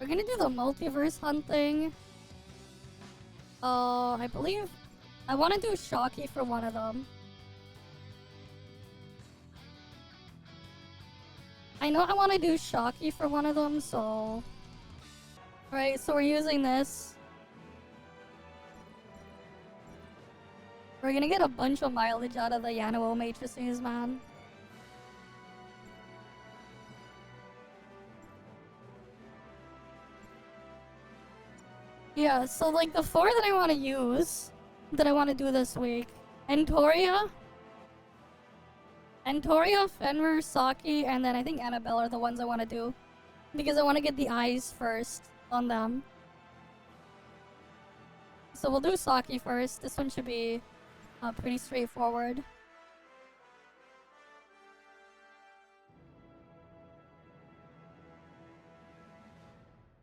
We're gonna do the multiverse hunt thing. I believe I want to do Saki for one of them. I know I want to do Saki for one of them, so... Right, so we're using this. We're gonna get a bunch of mileage out of the Yanoa matrices, man. Yeah, so like the 4 that I want to use, that I want to do this week. Antoria, Fenrir, Saki, and then I think Annabelle are the ones I want to do. Because I want to get the eyes first on them. So we'll do Saki first. This one should be pretty straightforward.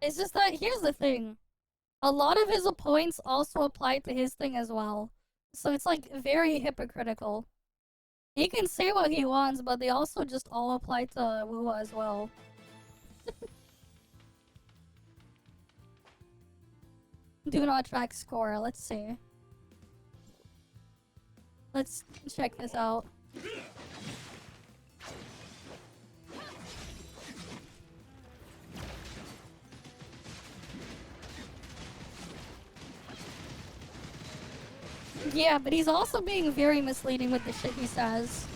It's just that, here's the thing. A lot of his points also apply to his thing as well. So it's like very hypocritical. He can say what he wants, but they also just all apply to Wuwa as well. Do not track score, let's see. Let's check this out. Yeah, but he's also being very misleading with the shit he says.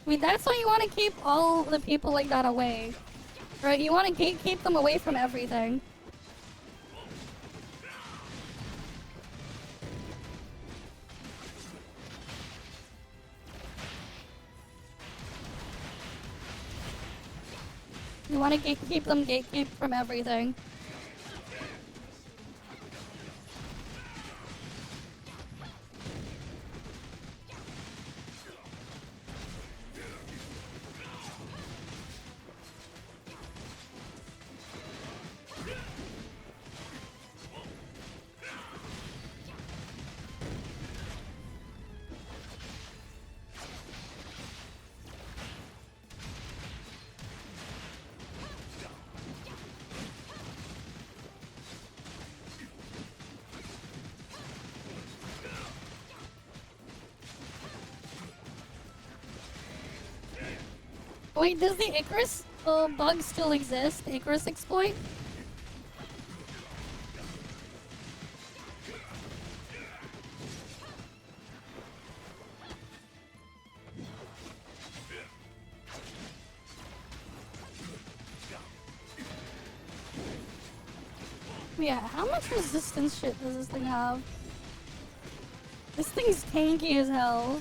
I mean, that's why you want to keep all the people like that away. Right? You want to keep them away from everything. You want to keep them gatekeep from everything. Wait, does the Icarus bug still exist? The Icarus exploit? Yeah, how much resistance shit does this thing have? This thing's tanky as hell.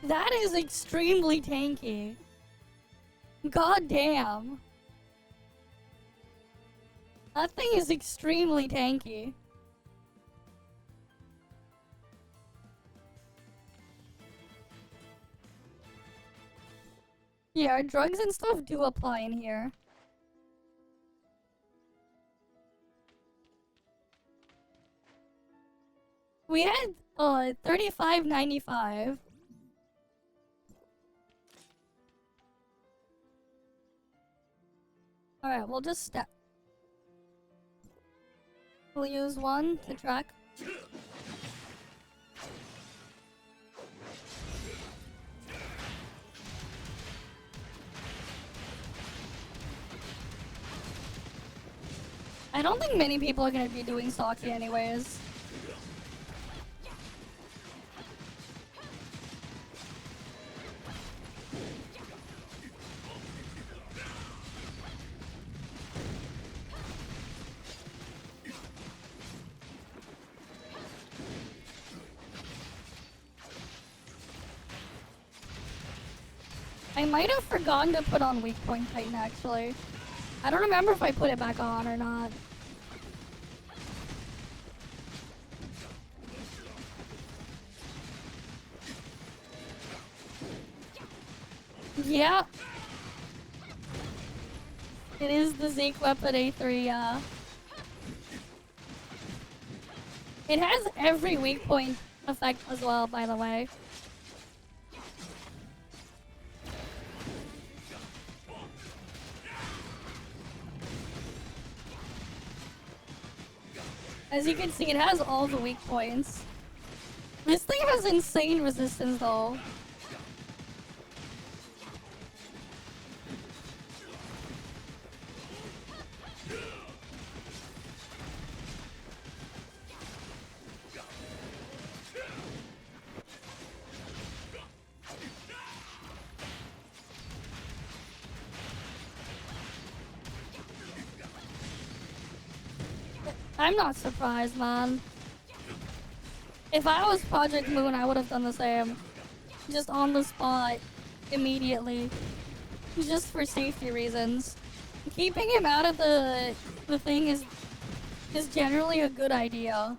That is extremely tanky. God damn. That thing is extremely tanky. Yeah, drugs and stuff do apply in here. We had 35.95. Alright, we'll just step. We'll use one to track. I don't think many people are gonna be doing Saki anyways. I might have forgotten to put on Weak Point Titan, actually. I don't remember if I put it back on or not. Yeah. It is the Zeke weapon A3, yeah. It has every weak point effect as well, by the way. As you can see, it has all the weak points. This thing has insane resistance, though. I'm not surprised, man. If I was Project Moon, I would have done the same. Just on the spot, immediately. Just for safety reasons. Keeping him out of the thing is generally a good idea.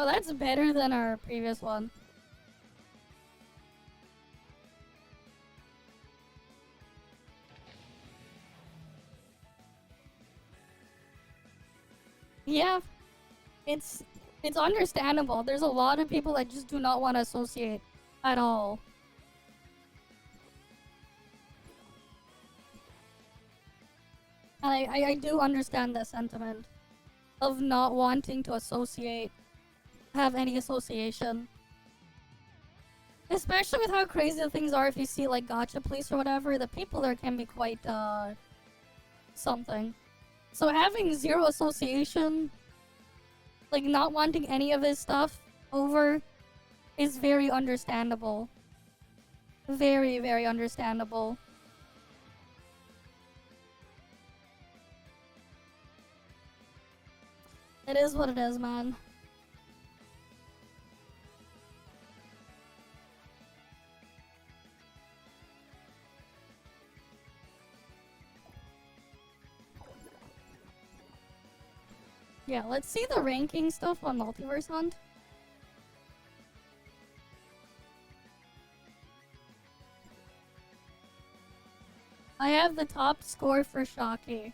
Oh, that's better than our previous one. Yeah, it's understandable. There's a lot of people that just do not want to associate at all. And I do understand the sentiment of not wanting to have any association. Especially with how crazy the things are if you see like Gacha Police or whatever, the people there can be quite, something. So having zero association, like not wanting any of his stuff over, is very understandable. Very, very understandable. It is what it is, man. Yeah, let's see the ranking stuff on Multiverse Hunt. I have the top score for Saki.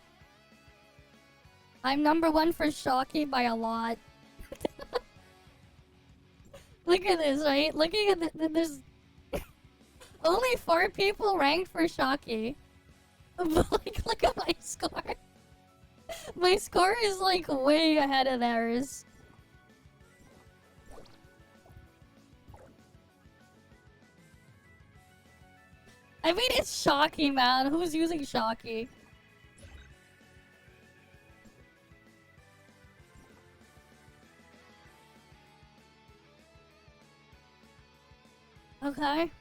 I'm number 1 for Saki by a lot. Look at this, right? Looking at there's only 4 people ranked for Saki. But like, look at my score. My score is like way ahead of theirs. I mean, it's Shocky, man. Who's using Shocky? Okay.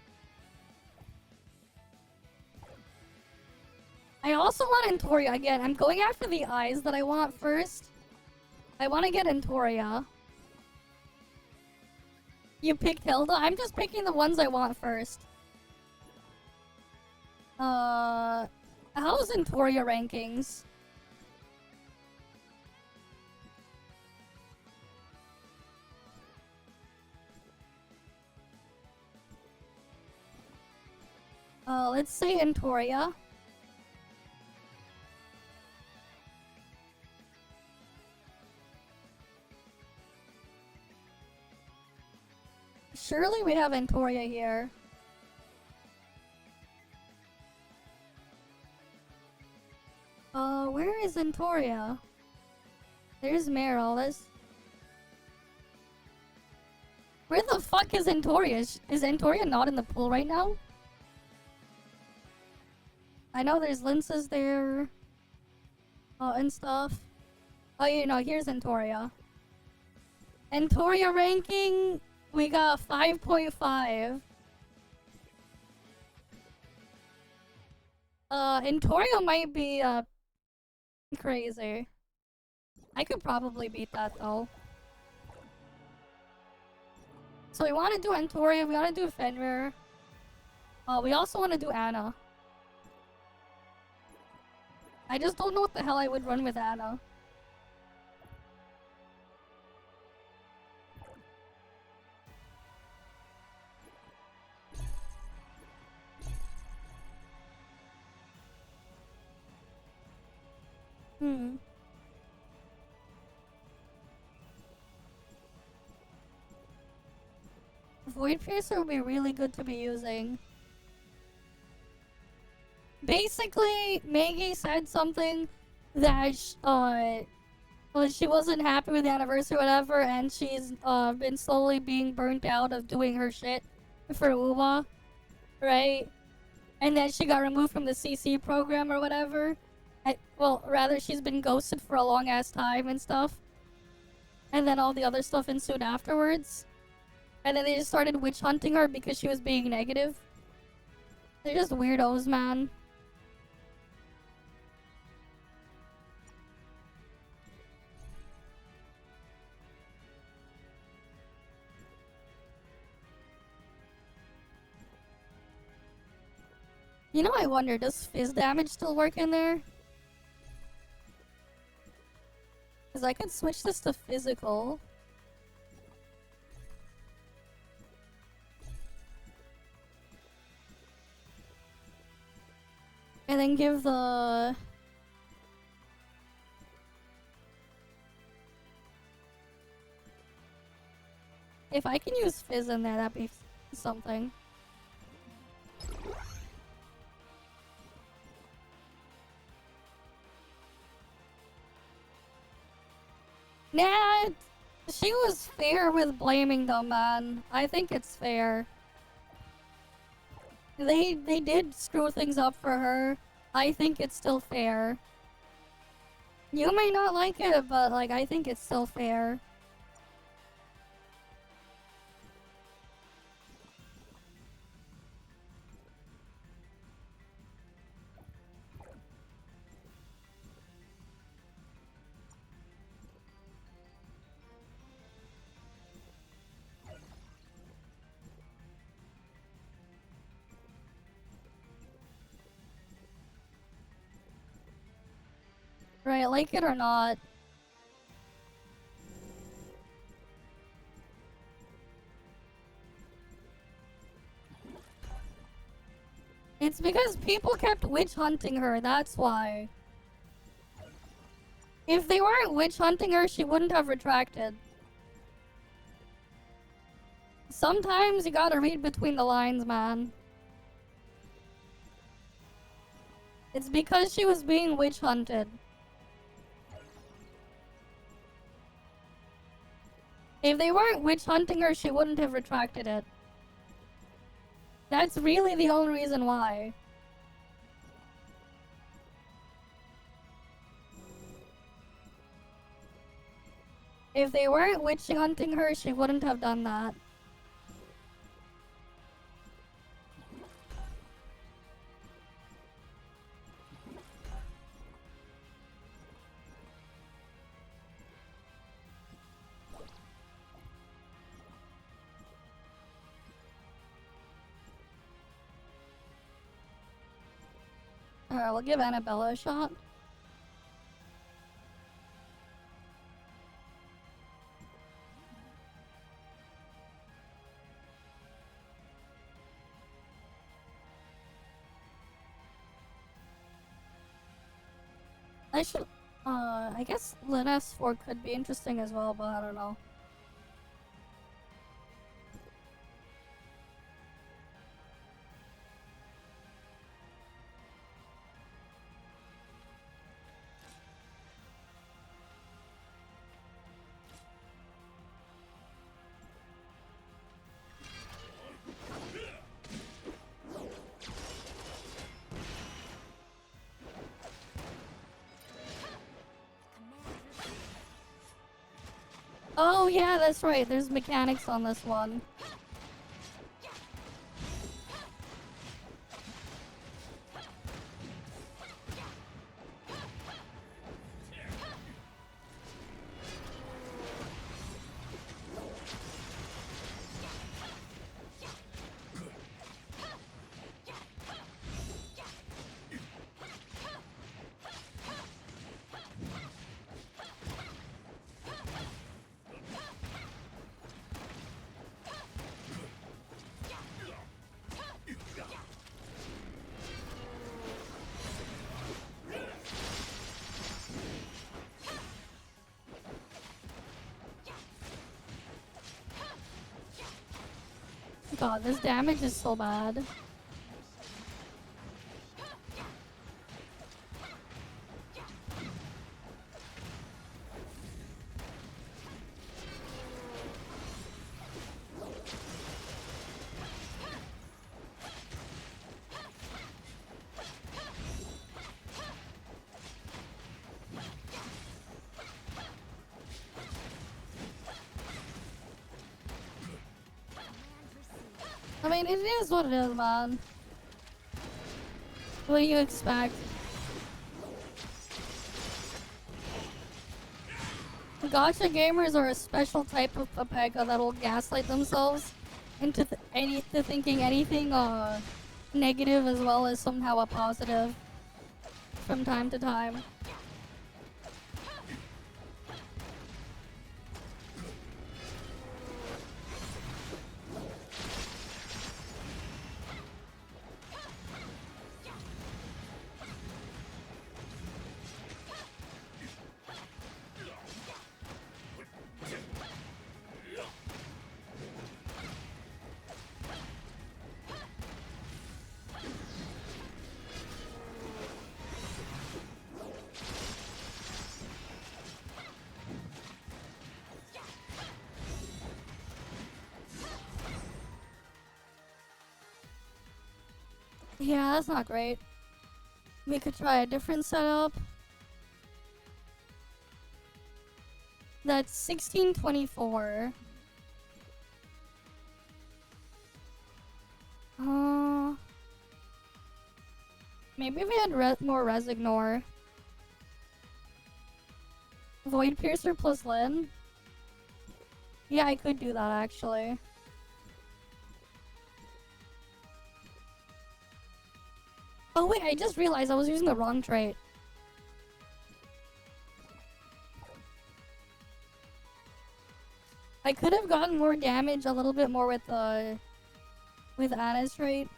I also want Antoria again. I'm going after the eyes that I want first. I want to get Antoria. You picked Hilda? I'm just picking the ones I want first. How's Antoria rankings? Let's say Antoria. Surely we have Antoria here. Where is Antoria? There's Meryl. Where the fuck is Antoria? Is Antoria not in the pool right now? I know there's lenses there. And stuff. Oh, you know, here's Antoria. Antoria ranking, we got 5.5. Antoria might be, crazy. I could probably beat that, though. So we want to do Antoria, we want to do Fenrir. We also want to do Anna. I just don't know what the hell I would run with Anna. Void Piercer would be really good to be using. Basically, Maggie said something that well, she wasn't happy with the anniversary or whatever, and she's been slowly being burnt out of doing her shit for Uwa, right? And then she got removed from the CC program or whatever. Well, rather, she's been ghosted for a long ass time and stuff. And then all the other stuff ensued afterwards. And then they just started witch hunting her because she was being negative. They're just weirdos, man. You know, I wonder, does fizz damage still work in there? Because I could switch this to physical. And then give the... If I can use fizz in there, that'd be something. Nah, she was fair with blaming them, man. I think it's fair. They did screw things up for her. I think it's still fair. You may not like it, but like I think it's still fair. Right, like it or not. It's because people kept witch hunting her, that's why. If they weren't witch hunting her, she wouldn't have retracted. Sometimes you gotta read between the lines, man. It's because she was being witch hunted. If they weren't witch hunting her, she wouldn't have retracted it. That's really the only reason why. If they weren't witch hunting her, she wouldn't have done that. Alright, we'll give Annabella a shot. I guess Linus 4 could be interesting as well, but I don't know. Oh yeah, that's right. There's mechanics on this one. God, this damage is so bad. I mean, it is what it is, man. What do you expect? Gacha gamers are a special type of papega that will gaslight themselves into thinking anything negative as well as somehow a positive from time to time. Yeah, that's not great. We could try a different setup. That's 1624. Maybe if we had more Resignor. Void Piercer plus Lin. Yeah, I could do that actually. Oh wait, I just realized I was using the wrong trait. I could have gotten more damage a little bit more with Anna's trait.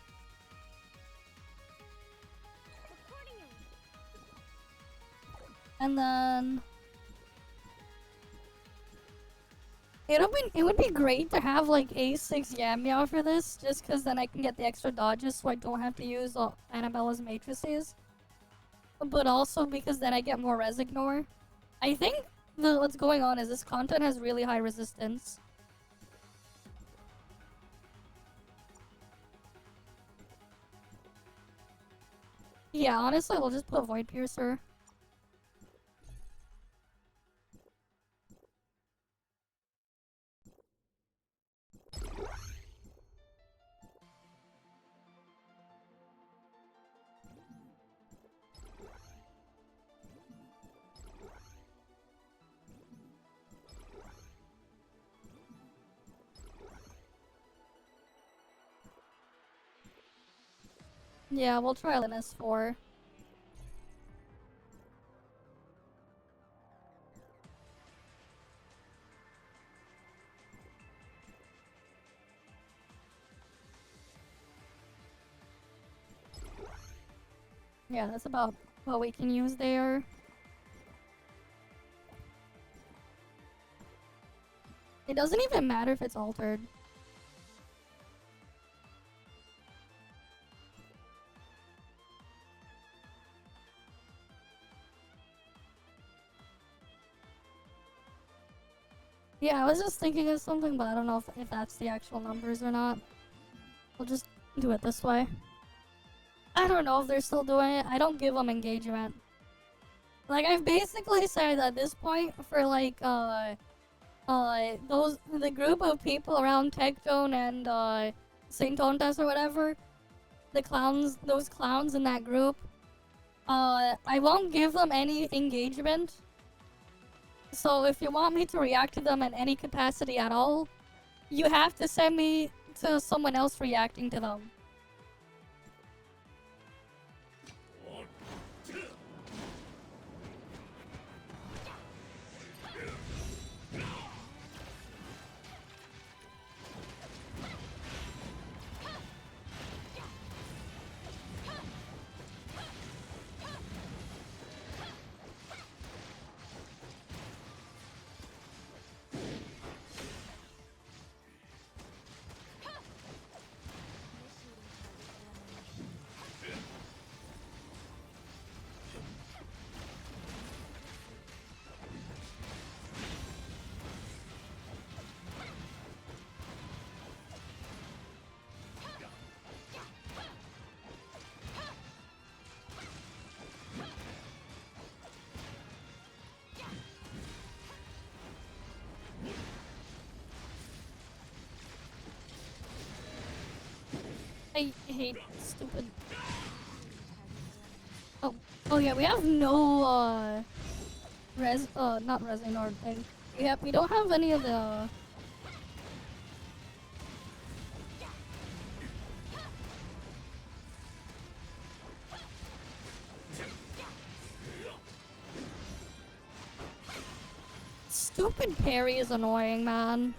And then it would be great to have like A6 Yam Meow for this, just because then I can get the extra dodges so I don't have to use Annabella's matrices. But also because then I get more Resignor. I think what's going on is this content has really high resistance. Yeah, honestly, we'll just put Void Piercer. Yeah, we'll try an S4. Yeah, that's about what we can use there. It doesn't even matter if it's altered. Yeah, I was just thinking of something, but I don't know if that's the actual numbers or not. We'll just do it this way. I don't know if they're still doing it. I don't give them engagement. Like, I've basically said at this point for, like, the group of people around TechZone and Saint Tontas or whatever, those clowns in that group, I won't give them any engagement. So if you want me to react to them in any capacity at all, you have to send me to someone else reacting to them. I hate stupid. Oh yeah, we have no not Resinord thing. We don't have any of the. Stupid parry is annoying, man.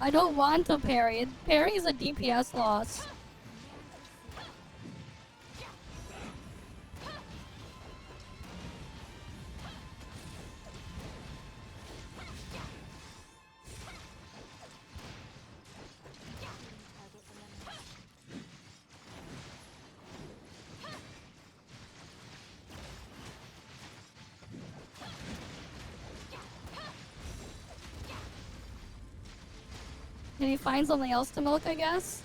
I don't want to parry. Parry is a DPS loss. Did he find something else to milk, I guess?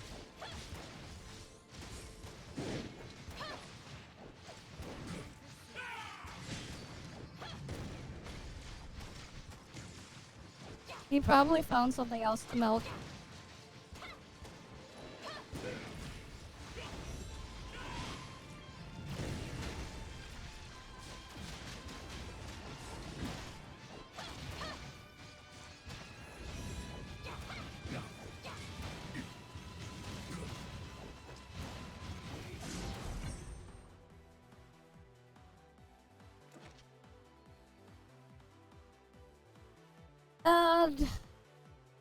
He probably found something else to milk.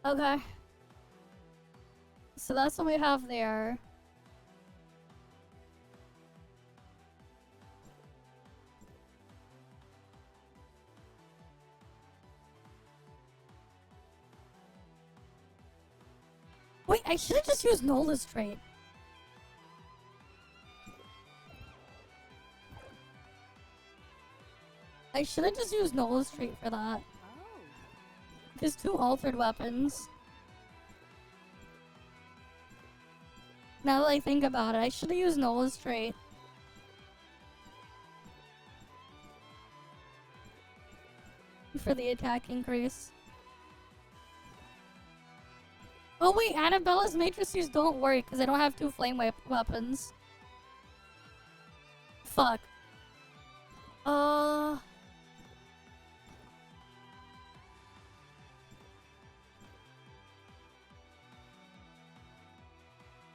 Okay. So that's what we have there. Wait, I should have just used Nola's trait. I should have just used Nola's trait for that. His two altered weapons. Now that I think about it, I should have used Nola's trait. For the attack increase. Oh wait, Annabella's matrices don't work because I don't have two flame weapons. Fuck.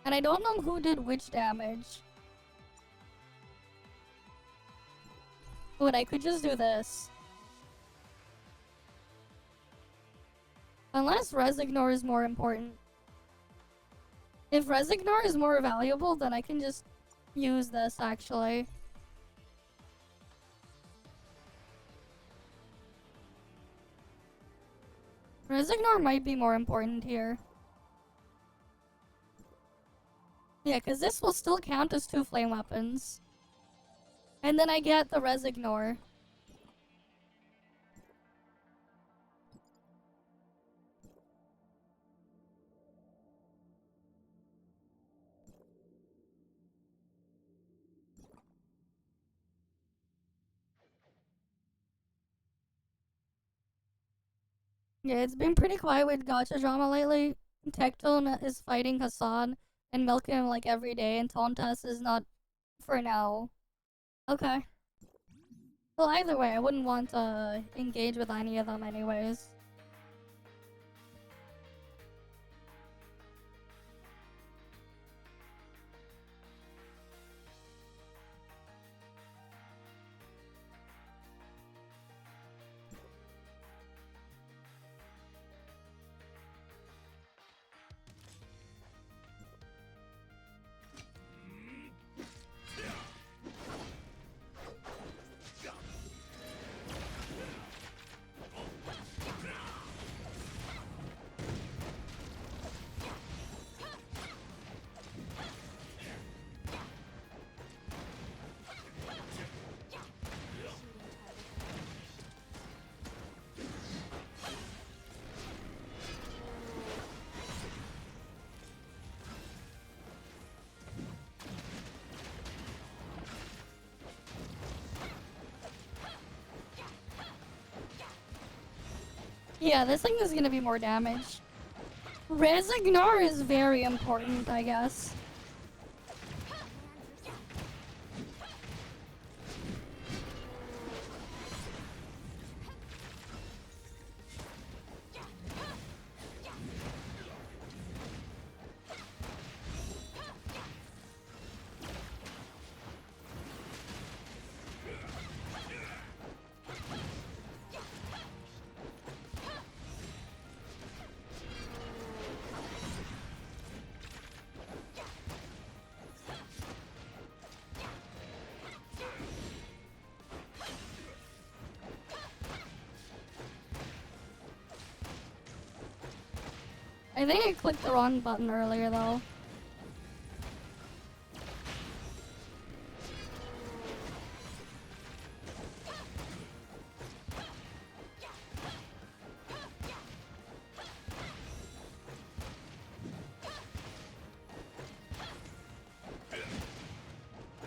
And I don't know who did which damage. But I could just do this. Unless Resignor is more important. If Resignor is more valuable, then I can just use this, actually. Resignor might be more important here. Yeah, because this will still count as two flame weapons. And then I get the Resignor. Yeah, it's been pretty quiet with gacha drama lately. Tectone is fighting Hassan and milking him like every day, and Tontas is not for now. Okay. Well, either way, I wouldn't want to engage with any of them anyways. Yeah, this thing is gonna be more damage. Resignar is very important, I guess. I think I clicked the wrong button earlier though.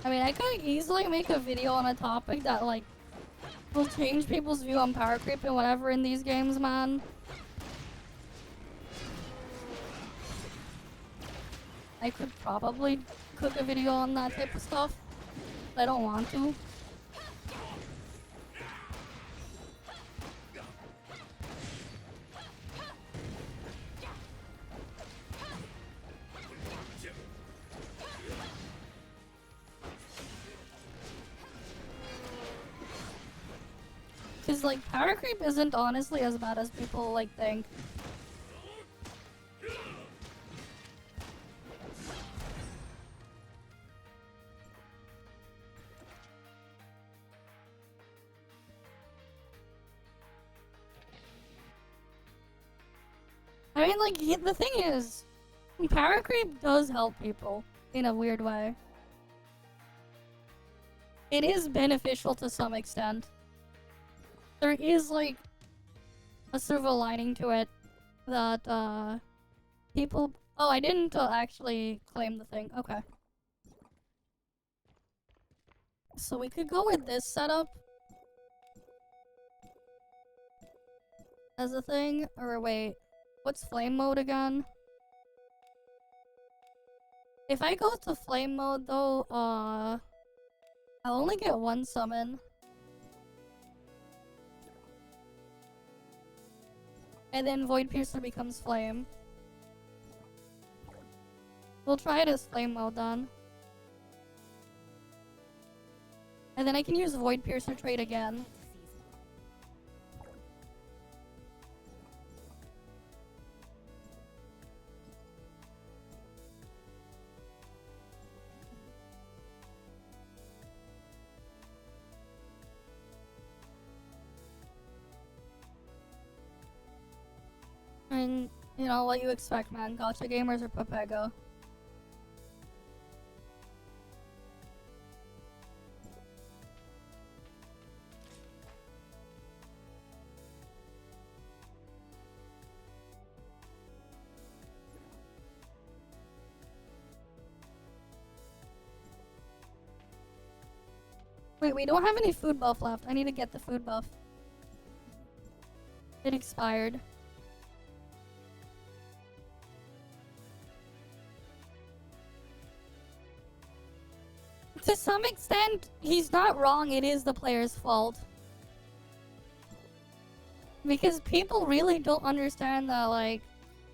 I mean, I could easily make a video on a topic that, like, will change people's view on power creep and whatever in these games, man. I could probably cook a video on that type of stuff, but I don't want to. Cause like power creep isn't honestly as bad as people like think. I mean, like, the thing is, power creep does help people in a weird way. It is beneficial to some extent. There is, like, a silver lining to it that, people... Oh, I didn't actually claim the thing. Okay. So we could go with this setup as a thing, or wait, what's flame mode again? If I go to flame mode though, I'll only get one summon. And then Void Piercer becomes flame. We'll try it as flame mode then. And then I can use Void Piercer trait again. And, you know, what you expect, man. Gacha gamers are Papega. Wait, we don't have any food buff left. I need to get the food buff. It expired. to some extent, he's not wrong. It is the player's fault. Because people really don't understand that, like,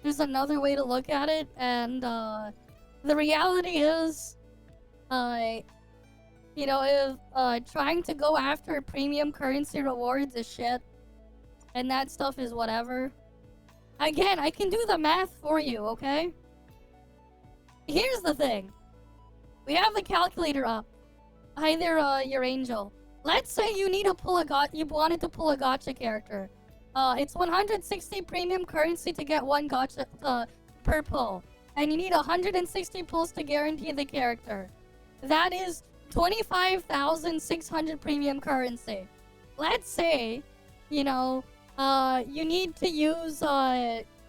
there's another way to look at it, and, the reality is, you know, if, trying to go after premium currency rewards is shit, and that stuff is whatever. Again, I can do the math for you, okay? Here's the thing. We have the calculator up. Hi there, your angel. Let's say you need to pull you wanted to pull a gacha character. It's 160 premium currency to get one gacha, per pull. And you need 160 pulls to guarantee the character. That is 25,600 premium currency. Let's say, you know, you need to use,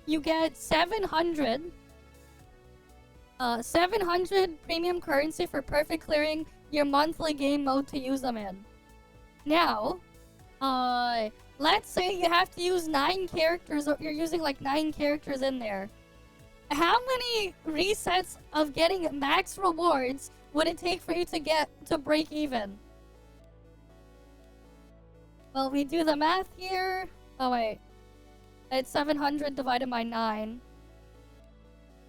you get 700 premium currency for perfect clearing your monthly game mode to use them in. Now, let's say you have to use 9 characters, or you're using like 9 characters in there. How many resets of getting max rewards would it take for you to break even? Well, we do the math here. Oh wait, it's 700 divided by 9.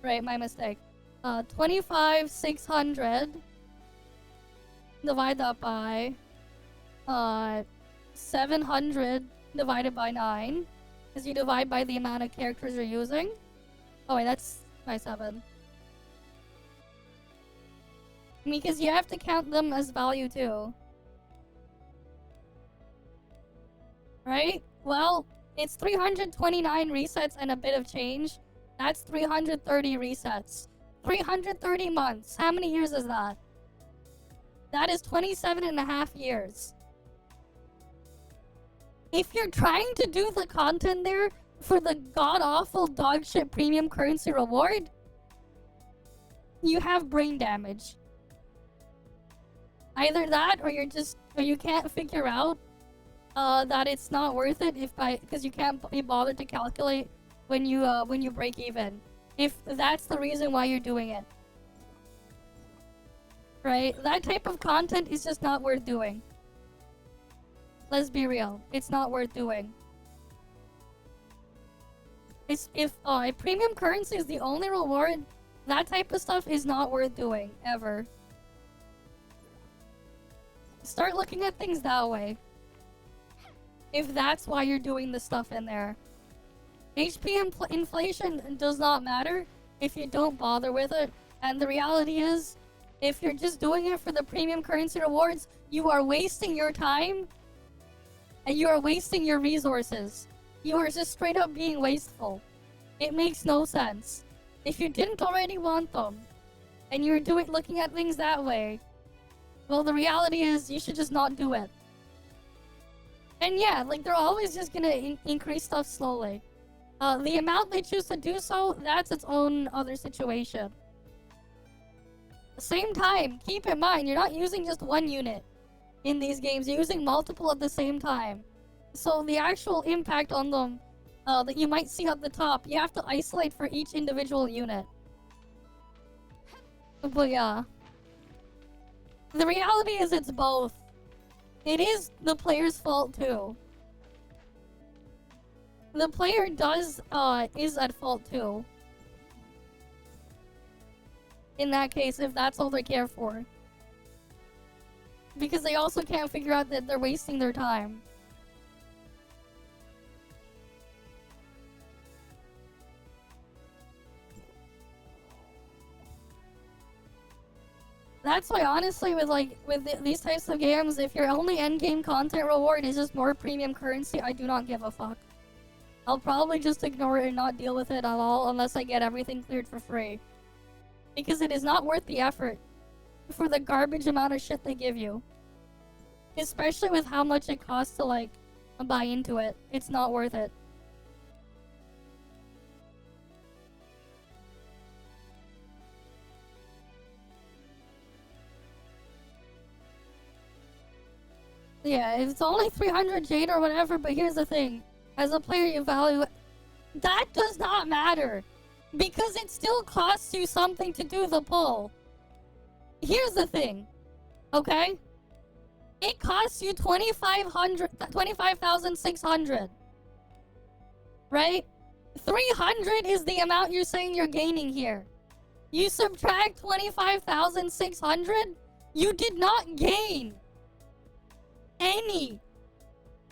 Right, my mistake. 25,600. Divide that by 700 divided by 9. Because you divide by the amount of characters you're using. Oh wait, that's by 7. Because you have to count them as value too. Right? Well, it's 329 resets and a bit of change. That's 330 resets. 330 months. How many years is that? That is 27.5 years. If you're trying to do the content there for the god-awful dogshit premium currency reward, you have brain damage. Either that, or you can't figure out that it's not worth it because you can't be bothered to calculate when you break even. If that's the reason why you're doing it. Right? That type of content is just not worth doing. Let's be real. It's not worth doing. If premium currency is the only reward, that type of stuff is not worth doing, ever. Start looking at things that way. If that's why you're doing the stuff in there. HP inflation does not matter if you don't bother with it. And the reality is, if you're just doing it for the premium currency rewards, you are wasting your time. And you are wasting your resources. You are just straight up being wasteful. It makes no sense. If you didn't already want them, and you're looking at things that way, well, the reality is you should just not do it. And yeah, like, they're always just gonna increase stuff slowly. The amount they choose to do so, that's its own other situation. At the same time, keep in mind, you're not using just one unit in these games. You're using multiple at the same time. So the actual impact on them that you might see at the top, you have to isolate for each individual unit. But yeah. The reality is it's both. It is the player's fault too. The player is at fault too. In that case, if that's all they care for. Because they also can't figure out that they're wasting their time. That's why, honestly, with these types of games, if your only endgame content reward is just more premium currency, I do not give a fuck. I'll probably just ignore it and not deal with it at all unless I get everything cleared for free. Because it is not worth the effort for the garbage amount of shit they give you. Especially with how much it costs to, like, buy into it. It's not worth it. Yeah, it's only 300 Jade or whatever, but here's the thing. As a player, you value it. That does not matter. Because it still costs you something to do the pull. Here's the thing. Okay? It costs you 25,600. Right? 300 is the amount you're saying you're gaining here. You subtract 25,600, you did not gain any.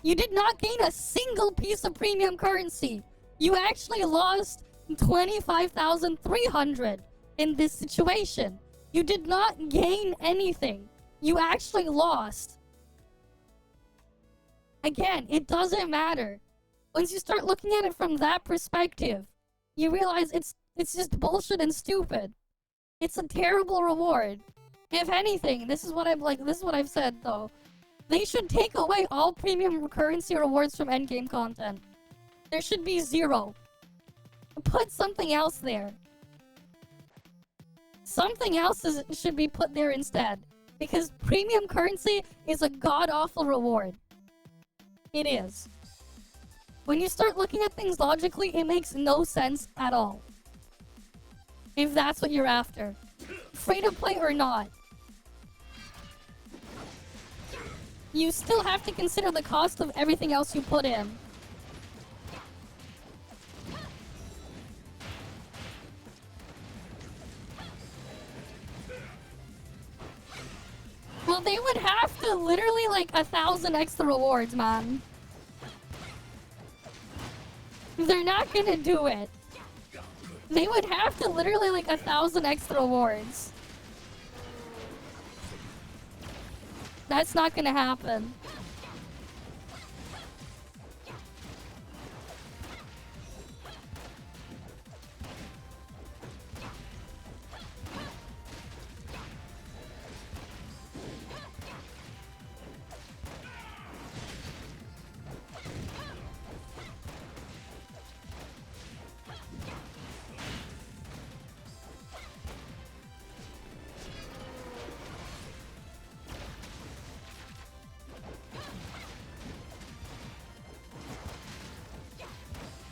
You did not gain a single piece of premium currency. You actually lost 25,300 in this situation. You did not gain anything. You actually lost. Again, it doesn't matter. Once you start looking at it from that perspective, you realize it's just bullshit and stupid. It's a terrible reward. If anything, this is what I've said though. They should take away all premium currency rewards from endgame content. There should be 0. Put something else there. Something else should be put there instead. Because premium currency is a god-awful reward. It is. When you start looking at things logically, it makes no sense at all. If that's what you're after. Free to play or not. You still have to consider the cost of everything else you put in. Well, they would have to literally like 1,000 extra rewards, man. They're not gonna do it. They would have to literally like 1,000 extra rewards. That's not gonna happen.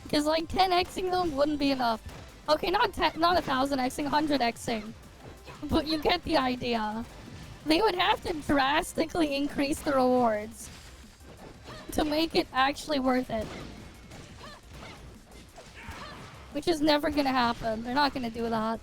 Because like 10xing them wouldn't be enough. Okay, not 1,000xing, 100xing. But you get the idea. They would have to drastically increase the rewards to make it actually worth it. Which is never gonna happen. They're not gonna do that.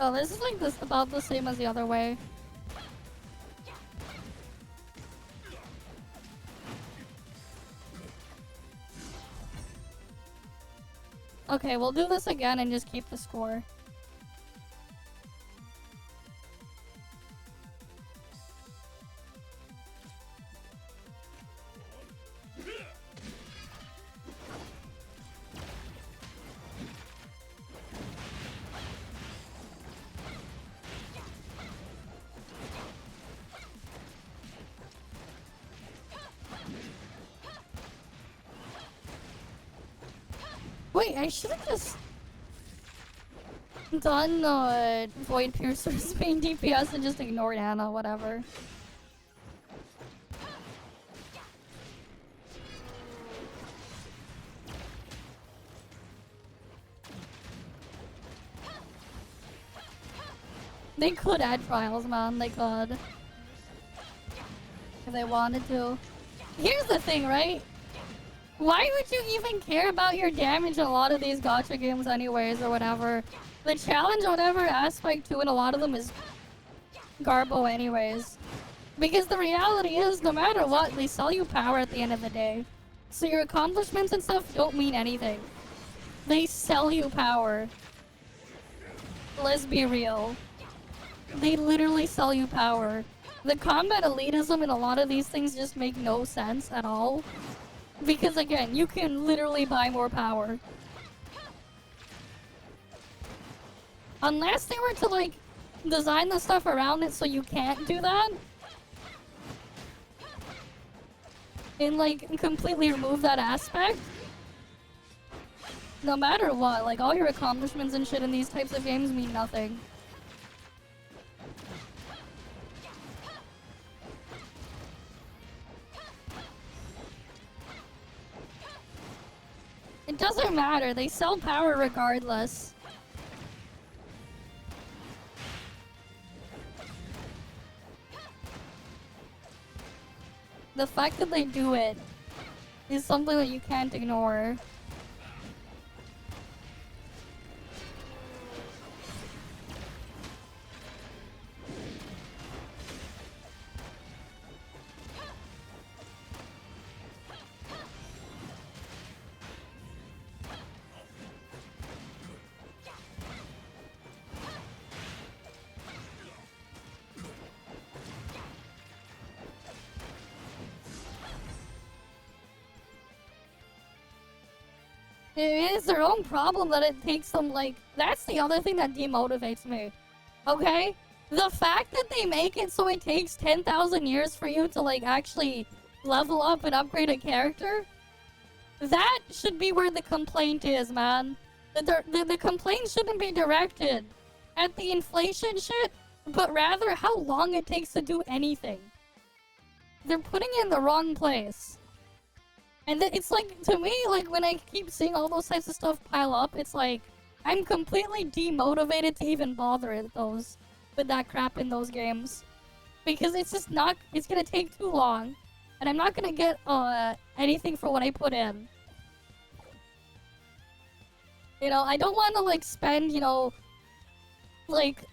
Oh, this is like about the same as the other way. Okay, we'll do this again and just keep the score. Wait, I should have just done Void Piercer's main DPS and just ignored Anna, whatever. They could add trials, man, they could. If they wanted to. Here's the thing, right? Why would you even care about your damage in a lot of these gacha games anyways, or whatever? The challenge, whatever aspect to it, a lot of them is garbo anyways. Because the reality is, no matter what, they sell you power at the end of the day. So your accomplishments and stuff don't mean anything. They sell you power. let's be real. They literally sell you power. The combat elitism in a lot of these things just make no sense at all. Because again, you can literally buy more power. Unless they were to like design the stuff around it so you can't do that. And like completely remove that aspect. No matter what, like all your accomplishments and shit in these types of games mean nothing. It doesn't matter, they sell power regardless. The fact that they do it is something that you can't ignore. It is their own problem that it takes them, like, that's the other thing that demotivates me. Okay? The fact that they make it so it takes 10,000 years for you to, like, actually level up and upgrade a character, that should be where the complaint is, man. The complaint shouldn't be directed at the inflation shit, but rather how long it takes to do anything. They're putting it in the wrong place. And it's like, to me, like, when I keep seeing all those types of stuff pile up, it's like, I'm completely demotivated to even bother with that crap in those games. Because it's just not, it's gonna take too long, and I'm not gonna get, anything for what I put in. You know, I don't wanna, like, spend, you know, like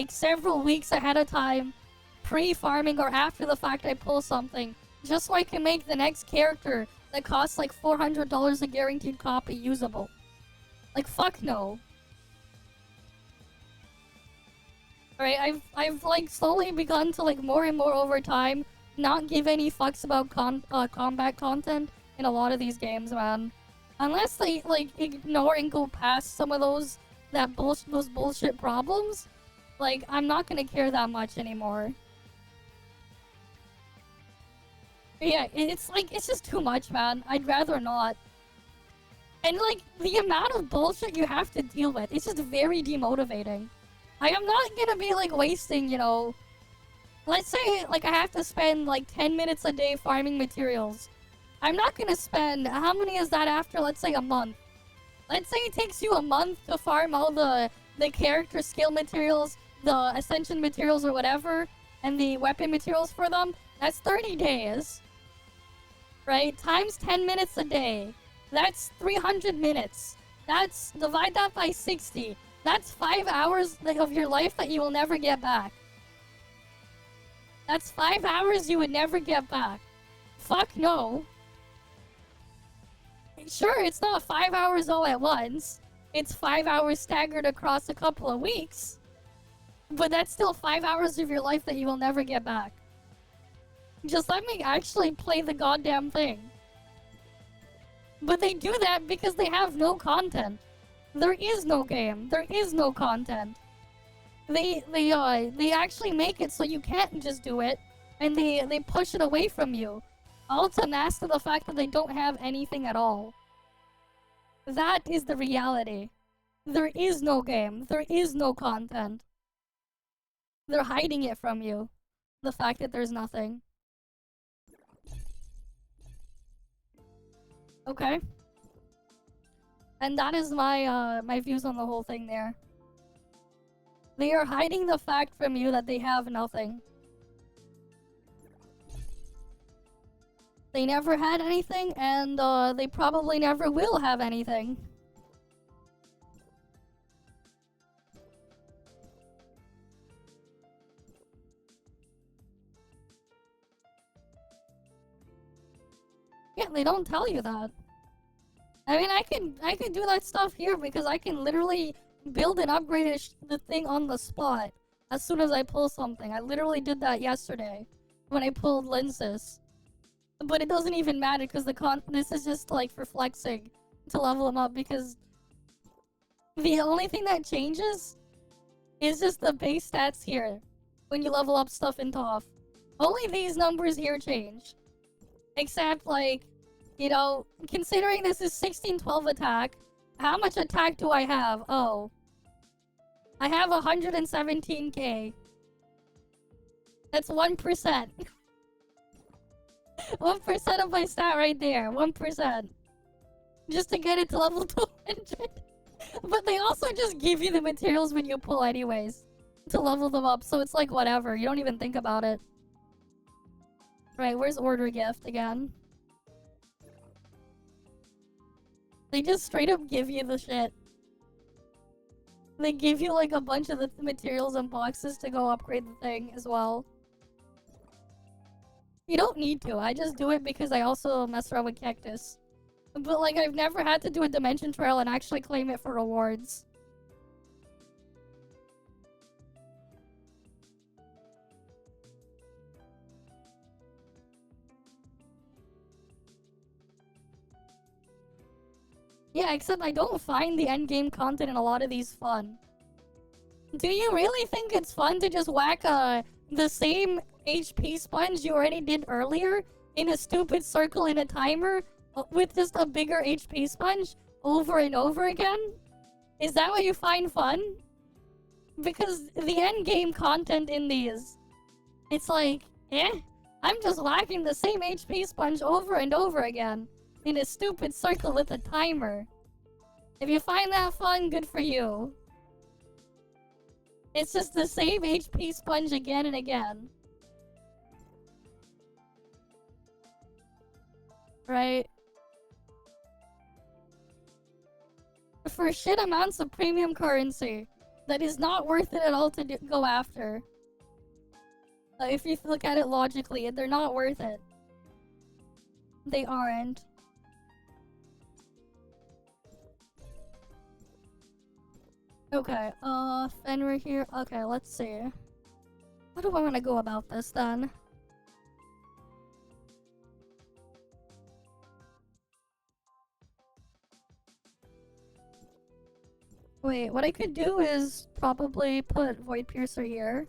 several weeks ahead of time, pre-farming or after the fact I pull something, just so I can make the next character that costs like $400 a guaranteed copy usable. Like, fuck no. Alright, I've like slowly begun to like more and more over time not give any fucks about combat content in a lot of these games, man. Unless they like ignore and go past some of those bullshit problems, like I'm not gonna care that much anymore. Yeah, it's like, it's just too much, man. I'd rather not. And like, the amount of bullshit you have to deal with, it's just very demotivating. I am not gonna be like wasting, you know, let's say like I have to spend like 10 minutes a day farming materials. I'm not gonna spend, how many is that after, let's say a month? Let's say it takes you a month to farm all the character skill materials, the ascension materials or whatever, and the weapon materials for them. That's 30 days. Right? Times 10 minutes a day. That's 300 minutes. Divide that by 60. That's 5 hours of your life that you will never get back. That's 5 hours you would never get back. Fuck no. Sure, it's not 5 hours all at once. It's 5 hours staggered across a couple of weeks. But that's still 5 hours of your life that you will never get back. Just let me actually play the goddamn thing. But they do that because they have no content. There is no game. There is no content. They actually make it so you can't just do it, and they push it away from you, all to mask the fact that they don't have anything at all. That is the reality. There is no game. There is no content. They're hiding it from you. The fact that there's nothing. Okay. And that is my my views on the whole thing there. They are hiding the fact from you that they have nothing. They never had anything, and they probably never will have anything. Yeah, they don't tell you that. I mean, I can do that stuff here because I can literally build and upgrade the thing on the spot as soon as I pull something. I literally did that yesterday when I pulled lenses. But it doesn't even matter because this is just like for flexing to level them up, because the only thing that changes is just the base stats here when you level up stuff in ToF. Only these numbers here change. Except, like, you know, considering this is 1612 attack, how much attack do I have? Oh. I have 117k. That's 1%. 1% of my stat right there. 1%. Just to get it to level 200. But they also just give you the materials when you pull anyways. To level them up, so it's like whatever. You don't even think about it. Right, where's order gift again? They just straight up give you the shit. They give you like a bunch of the materials and boxes to go upgrade the thing as well. You don't need to. I just do it because I also mess around with Cactus. But like, I've never had to do a dimension trail and actually claim it for rewards. Yeah, except I don't find the endgame content in a lot of these fun. Do you really think it's fun to just whack the same HP sponge you already did earlier in a stupid circle in a timer with just a bigger HP sponge over and over again? Is that what you find fun? Because the endgame content in these, it's like, I'm just whacking the same HP sponge over and over again in a stupid circle with a timer. If you find that fun, good for you. It's just the same HP sponge again and again. Right? For shit amounts of premium currency that is not worth it at all to go after. If you look at it logically, they're not worth it. They aren't. Okay, Fenrir here. Okay, let's see. How do I want to go about this then? Wait, what I could do is probably put Void Piercer here.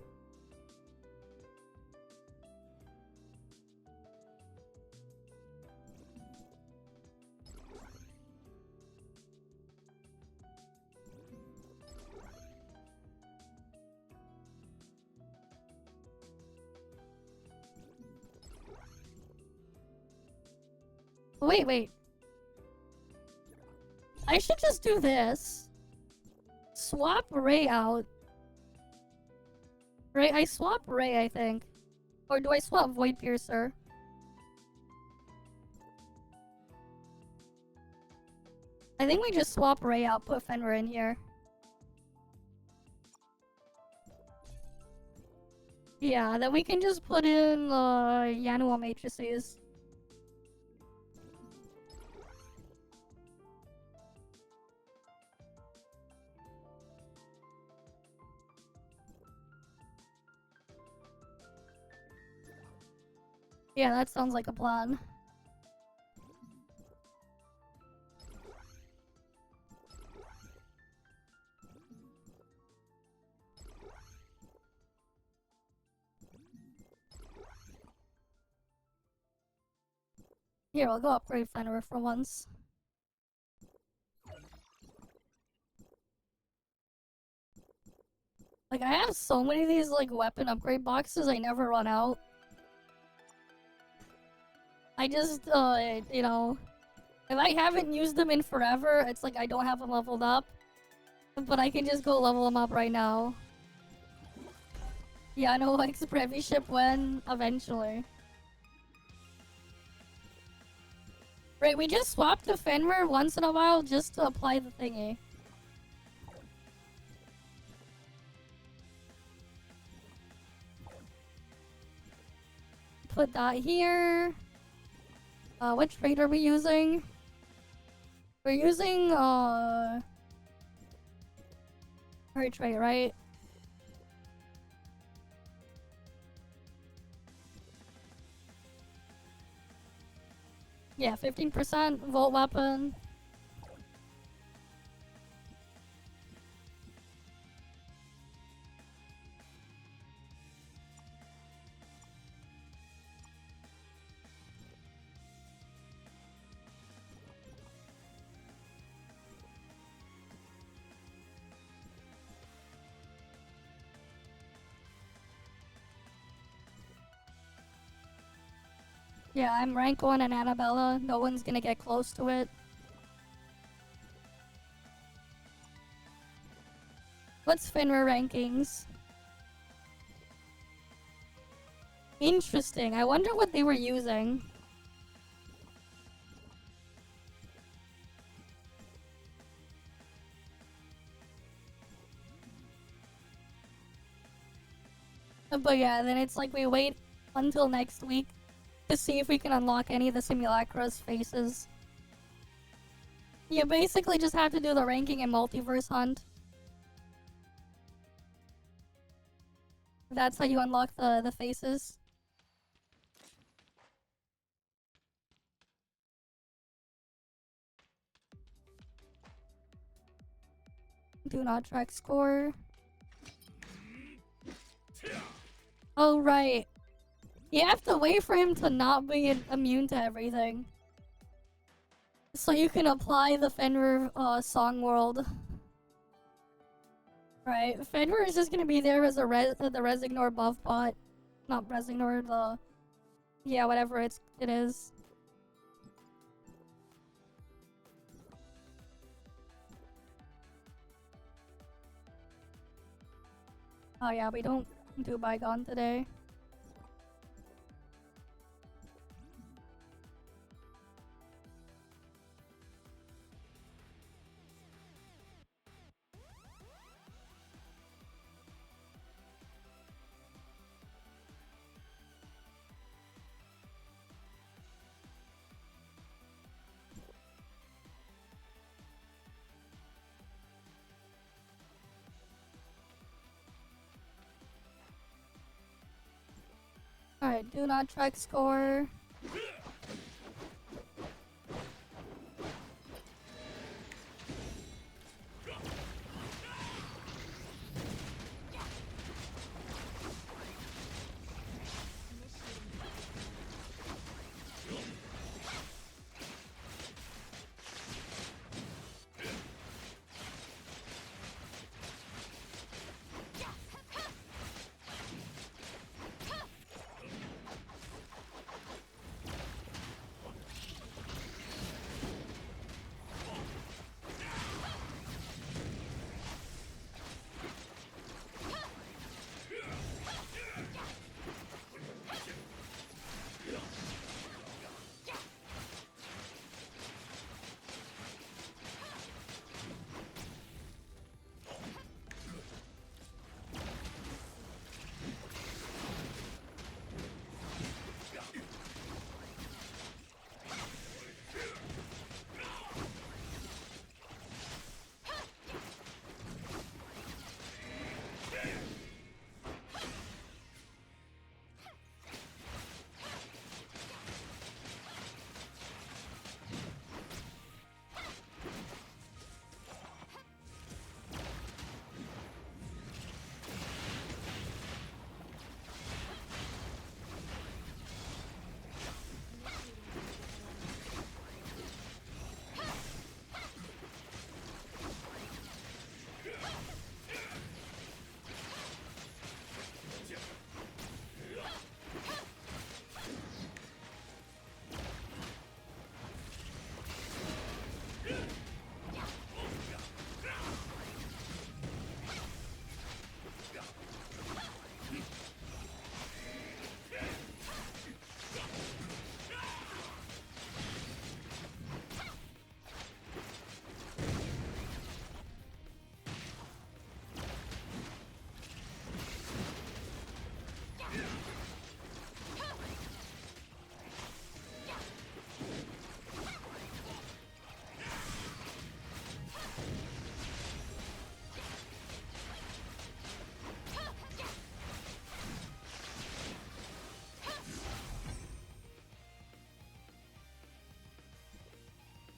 Wait. I should just do this. Swap Ray out. Right, I swap Ray, I think. Or do I swap Void Piercer? I think we just swap Ray out, put Fenrir in here. Yeah, then we can just put in Yanua matrices. Yeah, that sounds like a plan. Here, I'll go upgrade Fenrir for once. Like, I have so many of these, like, weapon upgrade boxes, I never run out. I just, you know... If I haven't used them in forever, it's like I don't have them leveled up. But I can just go level them up right now. Yeah, I know, like, Premiership when, eventually. Right, we just swap to Fenrir once in a while just to apply the thingy. Put that here. Which trait are we using? We're using, Heart rate, right? Yeah, 15% volt weapon. Yeah, I'm rank 1 in Annabella. No one's gonna get close to it. What's Fenrir rankings? Interesting. I wonder what they were using. But yeah, then it's like we wait until next week to see if we can unlock any of the Simulacra's faces. You basically just have to do the ranking and multiverse hunt. That's how you unlock the faces. Do not track score. Oh, right. You have to wait for him to not be immune to everything. So you can apply the Fenrir song world. Right. Fenrir is just gonna be there as a the Resignor buff bot. Not Resignor, the... Yeah, whatever it is. Oh yeah, we don't do Bygone today. Alright, do not track score.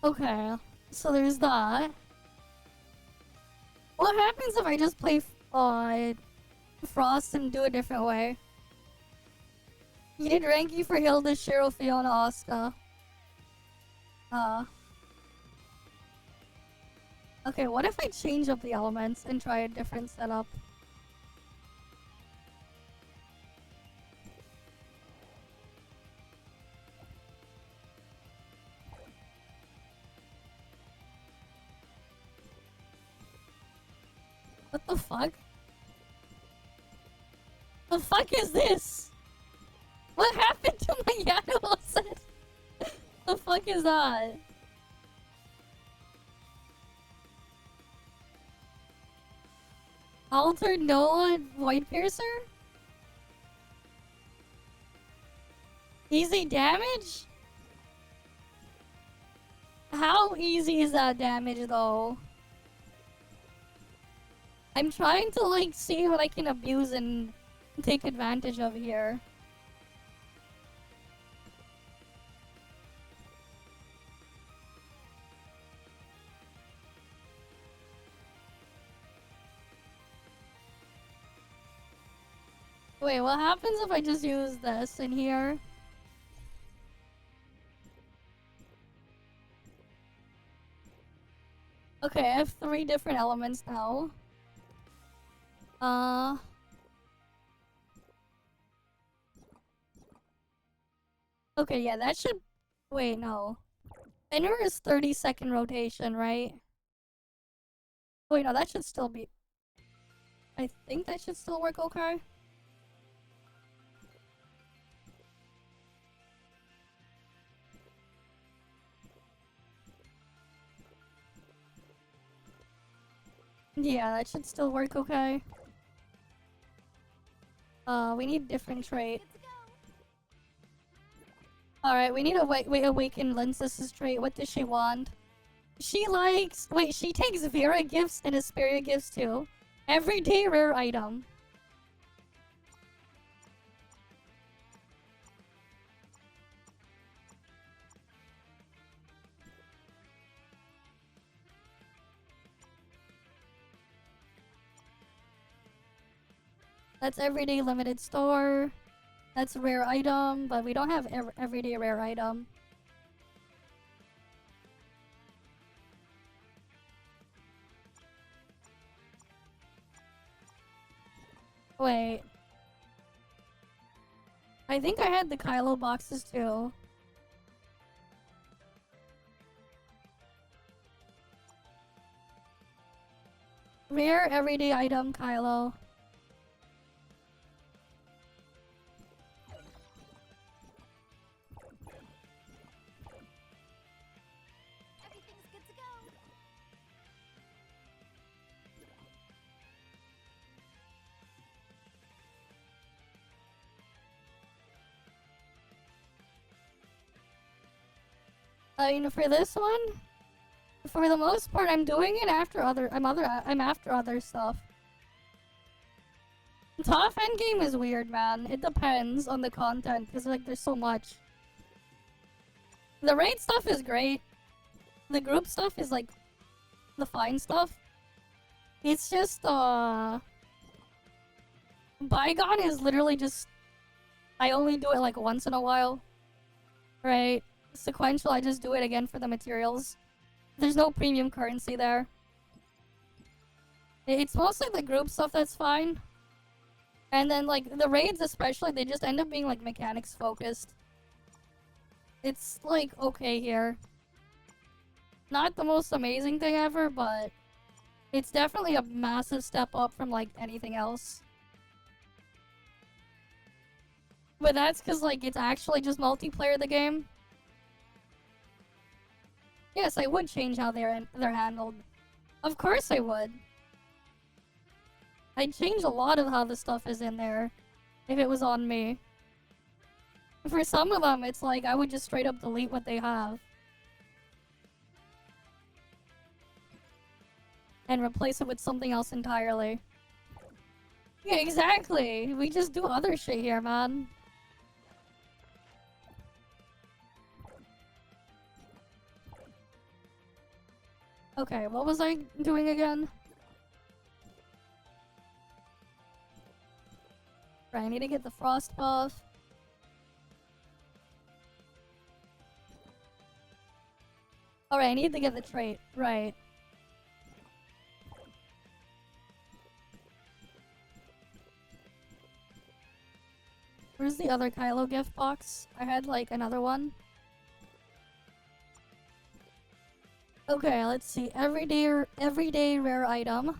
Okay, so there's that. What happens if I just play Frost and do a different way? You did Ranky for Hilda, Cheryl, Fiona, Oscar. Okay, what if I change up the elements and try a different setup? What the fuck? The fuck is this? What happened to my animal set? The fuck is that? Altered Noah White Piercer? Easy damage? How easy is that damage though? I'm trying to like see what I can abuse and take advantage of here. Wait, what happens if I just use this in here? Okay, I have 3 different elements now. Okay, yeah, that should... Wait, no. Fenrir is 30-second rotation, right? Wait, no, that should still be... I think that should still work okay. Yeah, that should still work okay. We need different trait. Alright, we need a awaken Lensis' trait. What does she want? She likes... Wait, she takes Vera gifts and Asperia gifts too. Everyday rare item. That's everyday limited store. That's rare item, but we don't have everyday rare item. Wait. I think I had the Kylo boxes too. Rare everyday item, Kylo. For this one, for the most part, I'm doing it after I'm after other stuff. ToF endgame is weird, man. It depends on the content, because like there's so much. The raid stuff is great. The group stuff is like the fine stuff. It's just Bygone is literally just I only do it like once in a while. Right? Sequential, I just do it again for the materials. There's no premium currency there. It's mostly the group stuff that's fine. And then, like, the raids especially, they just end up being, like, mechanics focused. It's, like, okay here. Not the most amazing thing ever, but it's definitely a massive step up from, like, anything else. But that's because, like, it's actually just multiplayer the game. Yes, I would change how they're handled. Of course I would. I'd change a lot of how the stuff is in there if it was on me. For some of them, it's like I would just straight up delete what they have. And replace it with something else entirely. Yeah, exactly. We just do other shit here, man. Okay, what was I doing again? Right, I need to get the frost buff. Alright, I need to get the trait. Right. Where's the other Kylo gift box? I had like another one. Okay, let's see. Everyday rare item.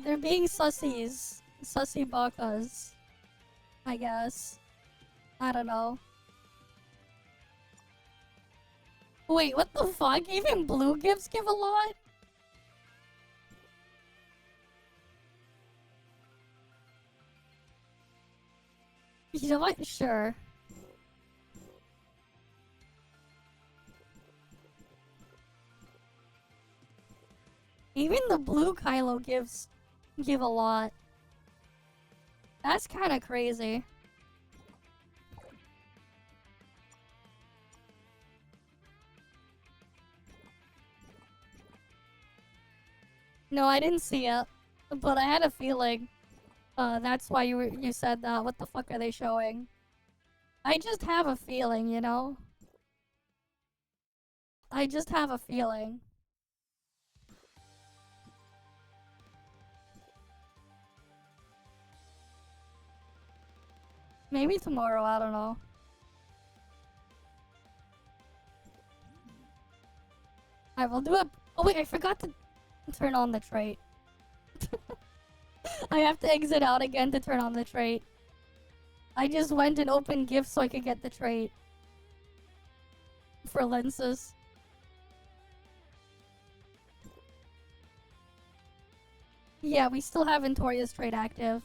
They're being sussies. Sussy bakas. I guess. I don't know. Wait, what the fuck? Even blue gifts give a lot? You know what? Sure. Even the blue Kylo give a lot. That's kind of crazy. No, I didn't see it, but I had a feeling. That's why you said that. What the fuck are they showing? I just have a feeling, you know? I just have a feeling. Maybe tomorrow, I don't know. I will do it. Oh wait, I forgot to turn on the trait. I have to exit out again to turn on the trait. I just went and opened gifts so I could get the trait. For lenses. Yeah, we still have Antoria's trait active.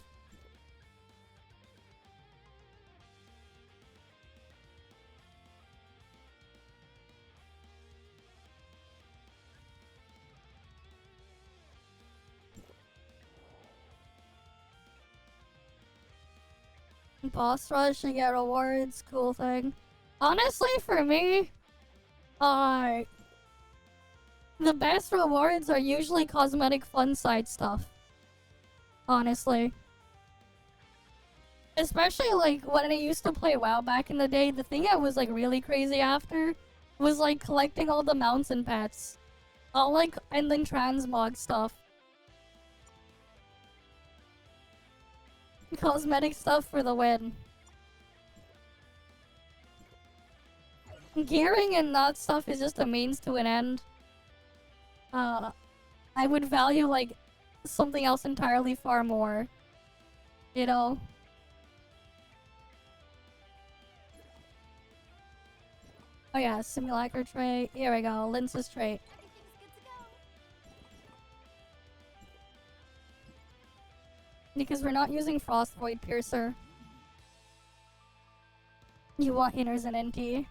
Boss rush, you get rewards, cool thing. Honestly, for me, the best rewards are usually cosmetic fun side stuff. Honestly. Especially like when I used to play WoW back in the day, the thing I was like really crazy after was like collecting all the mounts and pets. All like, and then transmog stuff. Cosmetic stuff for the win. Gearing and that stuff is just a means to an end. I would value like something else entirely far more. You know? Oh yeah, simulacra trait. Here we go, lenses trait. Because we're not using Frost Void Piercer. You want inners and NT.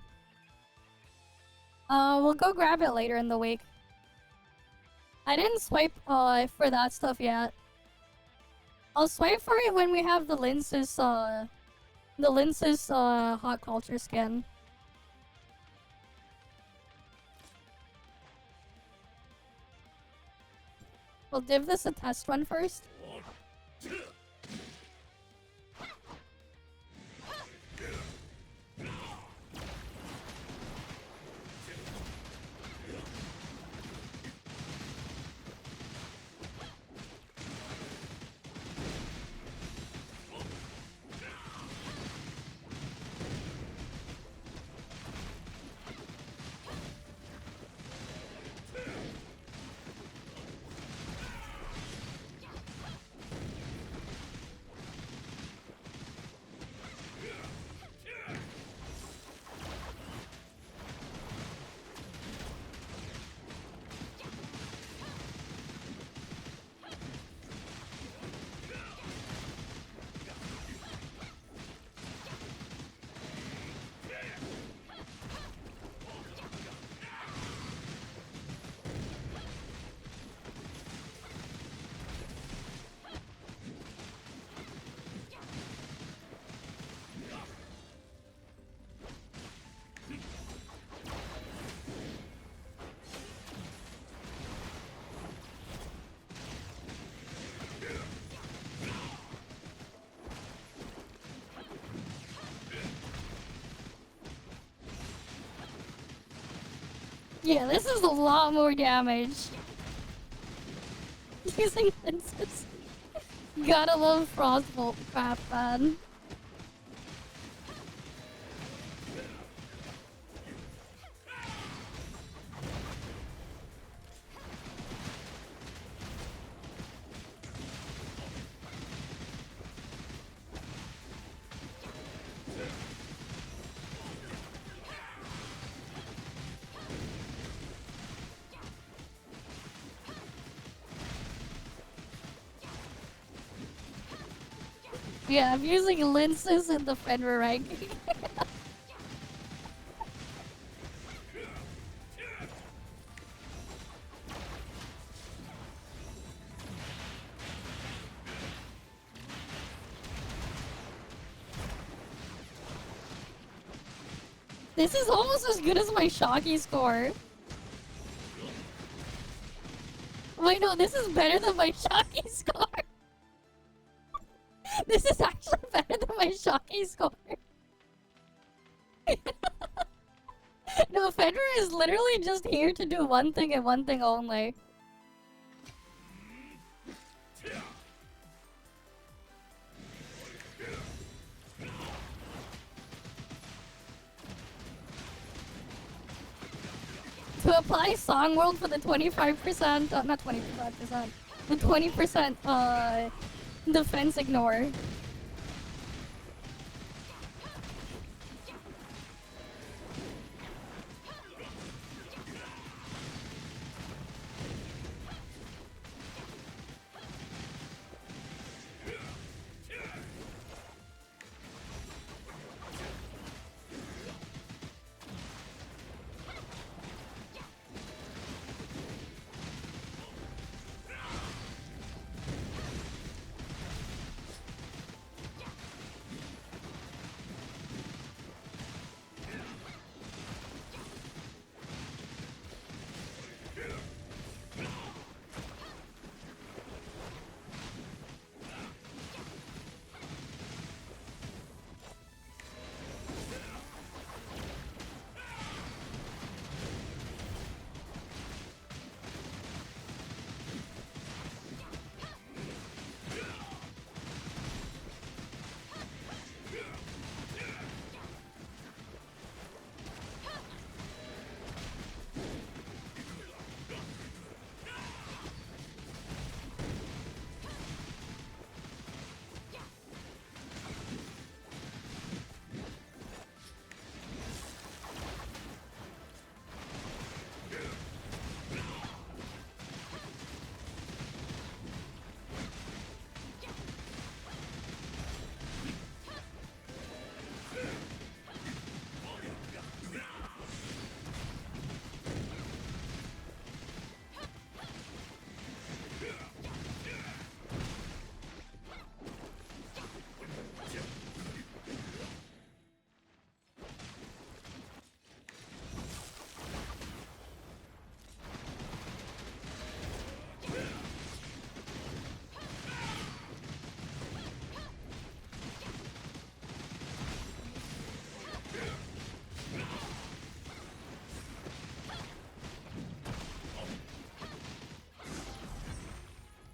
We'll go grab it later in the week. I didn't swipe for that stuff yet. I'll swipe for it when we have the lenses hot culture skin. We'll div this a test run first. Yeah, this is a lot more damage. Using lenses. Gotta love Frostbolt crap, man. Yeah, I'm using lenses in the Fenrir rank. This is almost as good as my Saki score. Wait, no, this is better than my Saki score. This is actually better than my Saki score. No, Fenrir is literally just here to do one thing and one thing only. To apply Song World for the 25%, not 25%, the 20% defense ignore.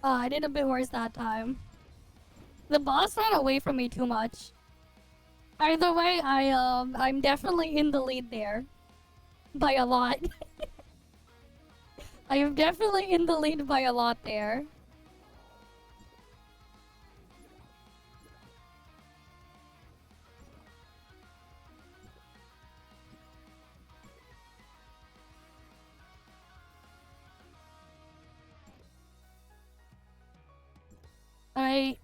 I did a bit worse that time. The boss ran away from me too much. Either way, I'm definitely in the lead there. By a lot. I am definitely in the lead by a lot there. Alright.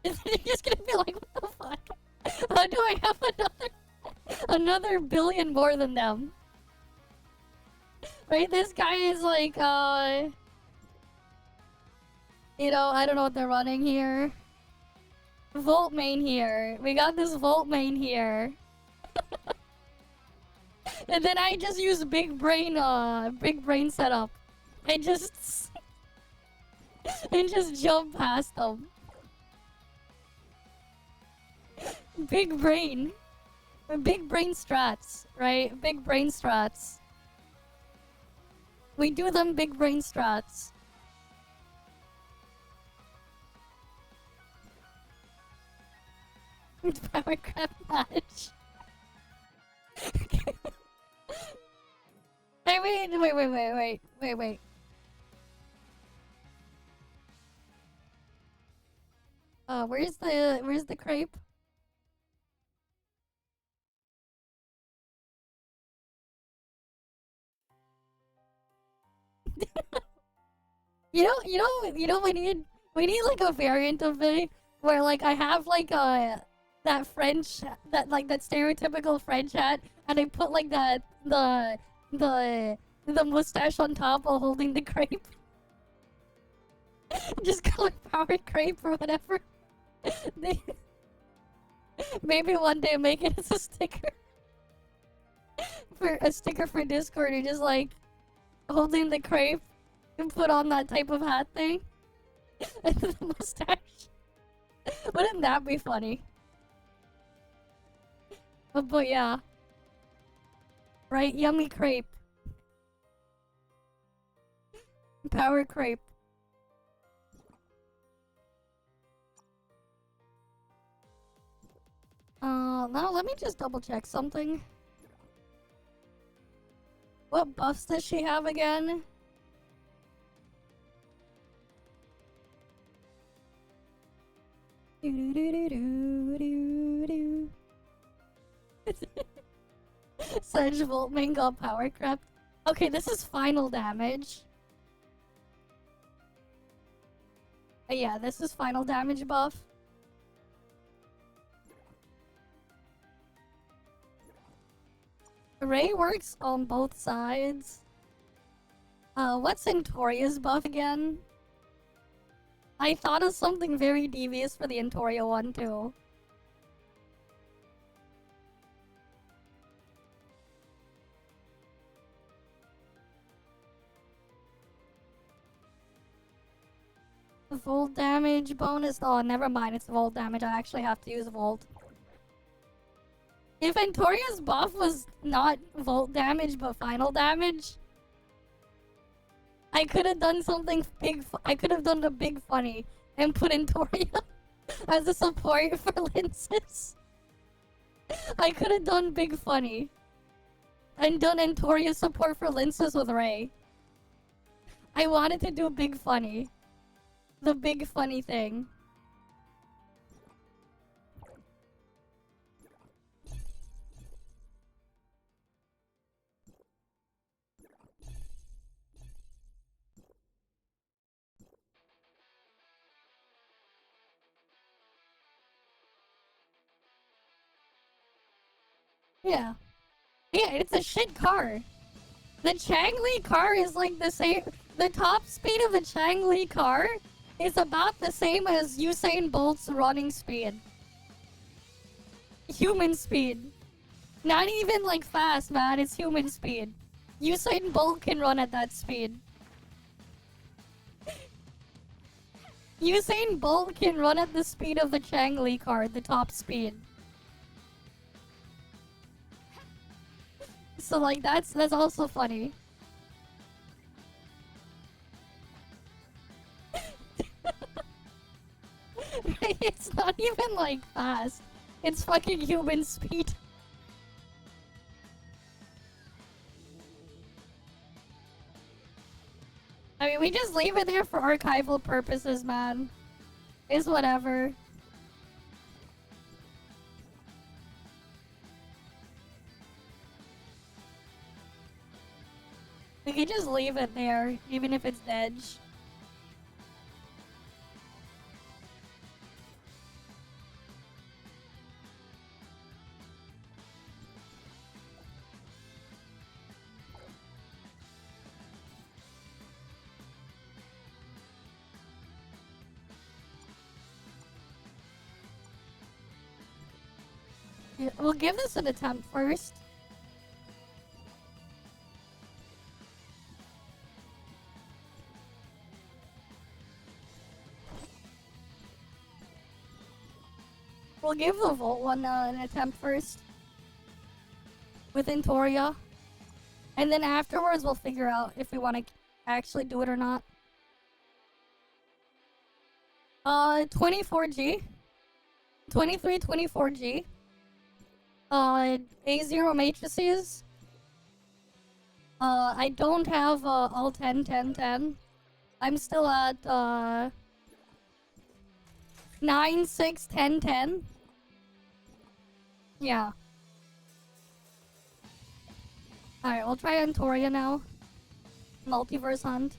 You're just gonna be like, what the fuck? How do I have another billion more than them? Right, this guy is like, you know, I don't know what they're running here. Volt main here. We got this Volt main here. And then I just use big brain setup. I just... and just jump past them. Big brain. Big brain strats, right? Big brain strats. We do them big brain strats. Power crap match. Hey, wait. Where's the crepe? We need like a variant of it where like I have like that French that stereotypical French hat and I put like the mustache on top while holding the crepe. Just call it power crepe or whatever. Maybe one day make it as a sticker. For a sticker for Discord, you're just like holding the crepe and put on that type of hat thing. And the mustache. Wouldn't that be funny? But yeah. Right, yummy crepe. Power crepe. Now let me just double check something. What buffs does she have again? Sedge Volt Mango Power Crept. Okay, this is final damage. Yeah, this is final damage buff. Ray works on both sides. What's Antoria's buff again? I thought of something very devious for the Antoria one too. Volt damage bonus? Oh, never mind. It's volt damage. I actually have to use volt. If Antoria's buff was not volt damage but final damage, I could have done something big. I could have done a big funny and put Antoria as a support for Linces. I could have done big funny and done Antoria support for Linces with Ray. I wanted to do big funny. The big funny thing. Yeah. Yeah, it's a shit car. The Changli car is like the same. The top speed of the Changli car is about the same as Usain Bolt's running speed. Human speed. Not even like fast, man. It's human speed. Usain Bolt can run at that speed. Usain Bolt can run at the speed of the Changli car, the top speed. So like that's also funny. It's not even like fast. It's fucking human speed. I mean, we just leave it there for archival purposes, man. It's whatever. We can just leave it there, even if it's dead. Yeah, we'll give this an attempt first. We'll give the Volt one an attempt first. With Antoria. And then afterwards, we'll figure out if we want to actually do it or not. 24G. 24G. A0 matrices. I don't have, all 10, 10, 10. I'm still at, 9, 6, 10, 10. Yeah. Alright, we'll try Antoria now. Multiverse hunt.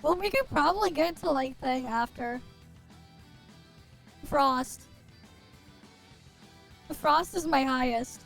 Well, we could probably get to, like, thing after. Frost. Frost is my highest.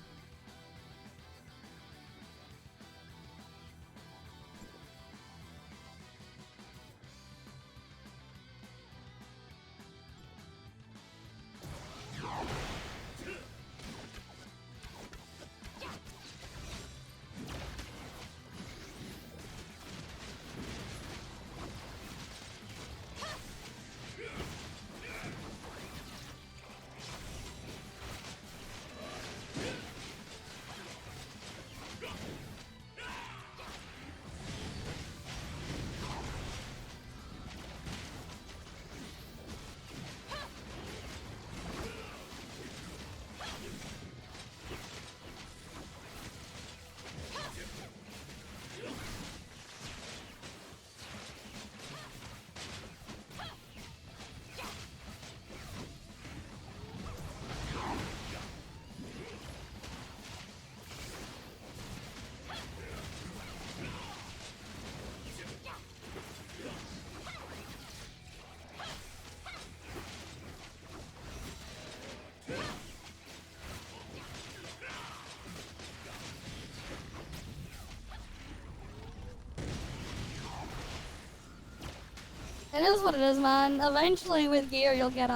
It is what it is, man. Eventually, with gear, you'll get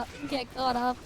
caught up.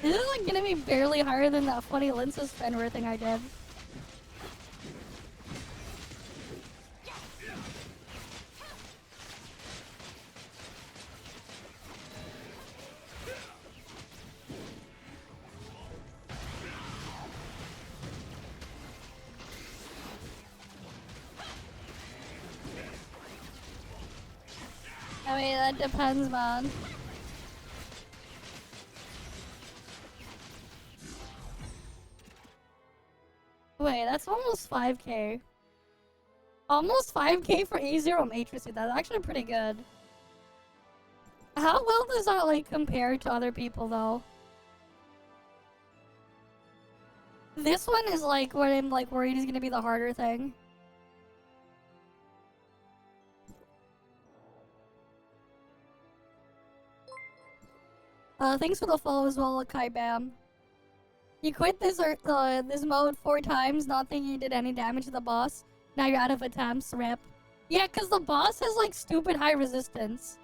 This is like gonna be barely higher than that funny lenses Fenrir thing I did. I mean, that depends, man. Wait, that's almost 5k. Almost 5k for A0 Matrix. That's actually pretty good. How well does that, like, compare to other people, though? This one is, like, what I'm, like, worried is gonna be the harder thing. Thanks for the follow as well, Kai Bam. You quit this this mode 4 times, not thinking you did any damage to the boss. Now you're out of attempts, rip. Yeah, cause the boss has like stupid high resistance.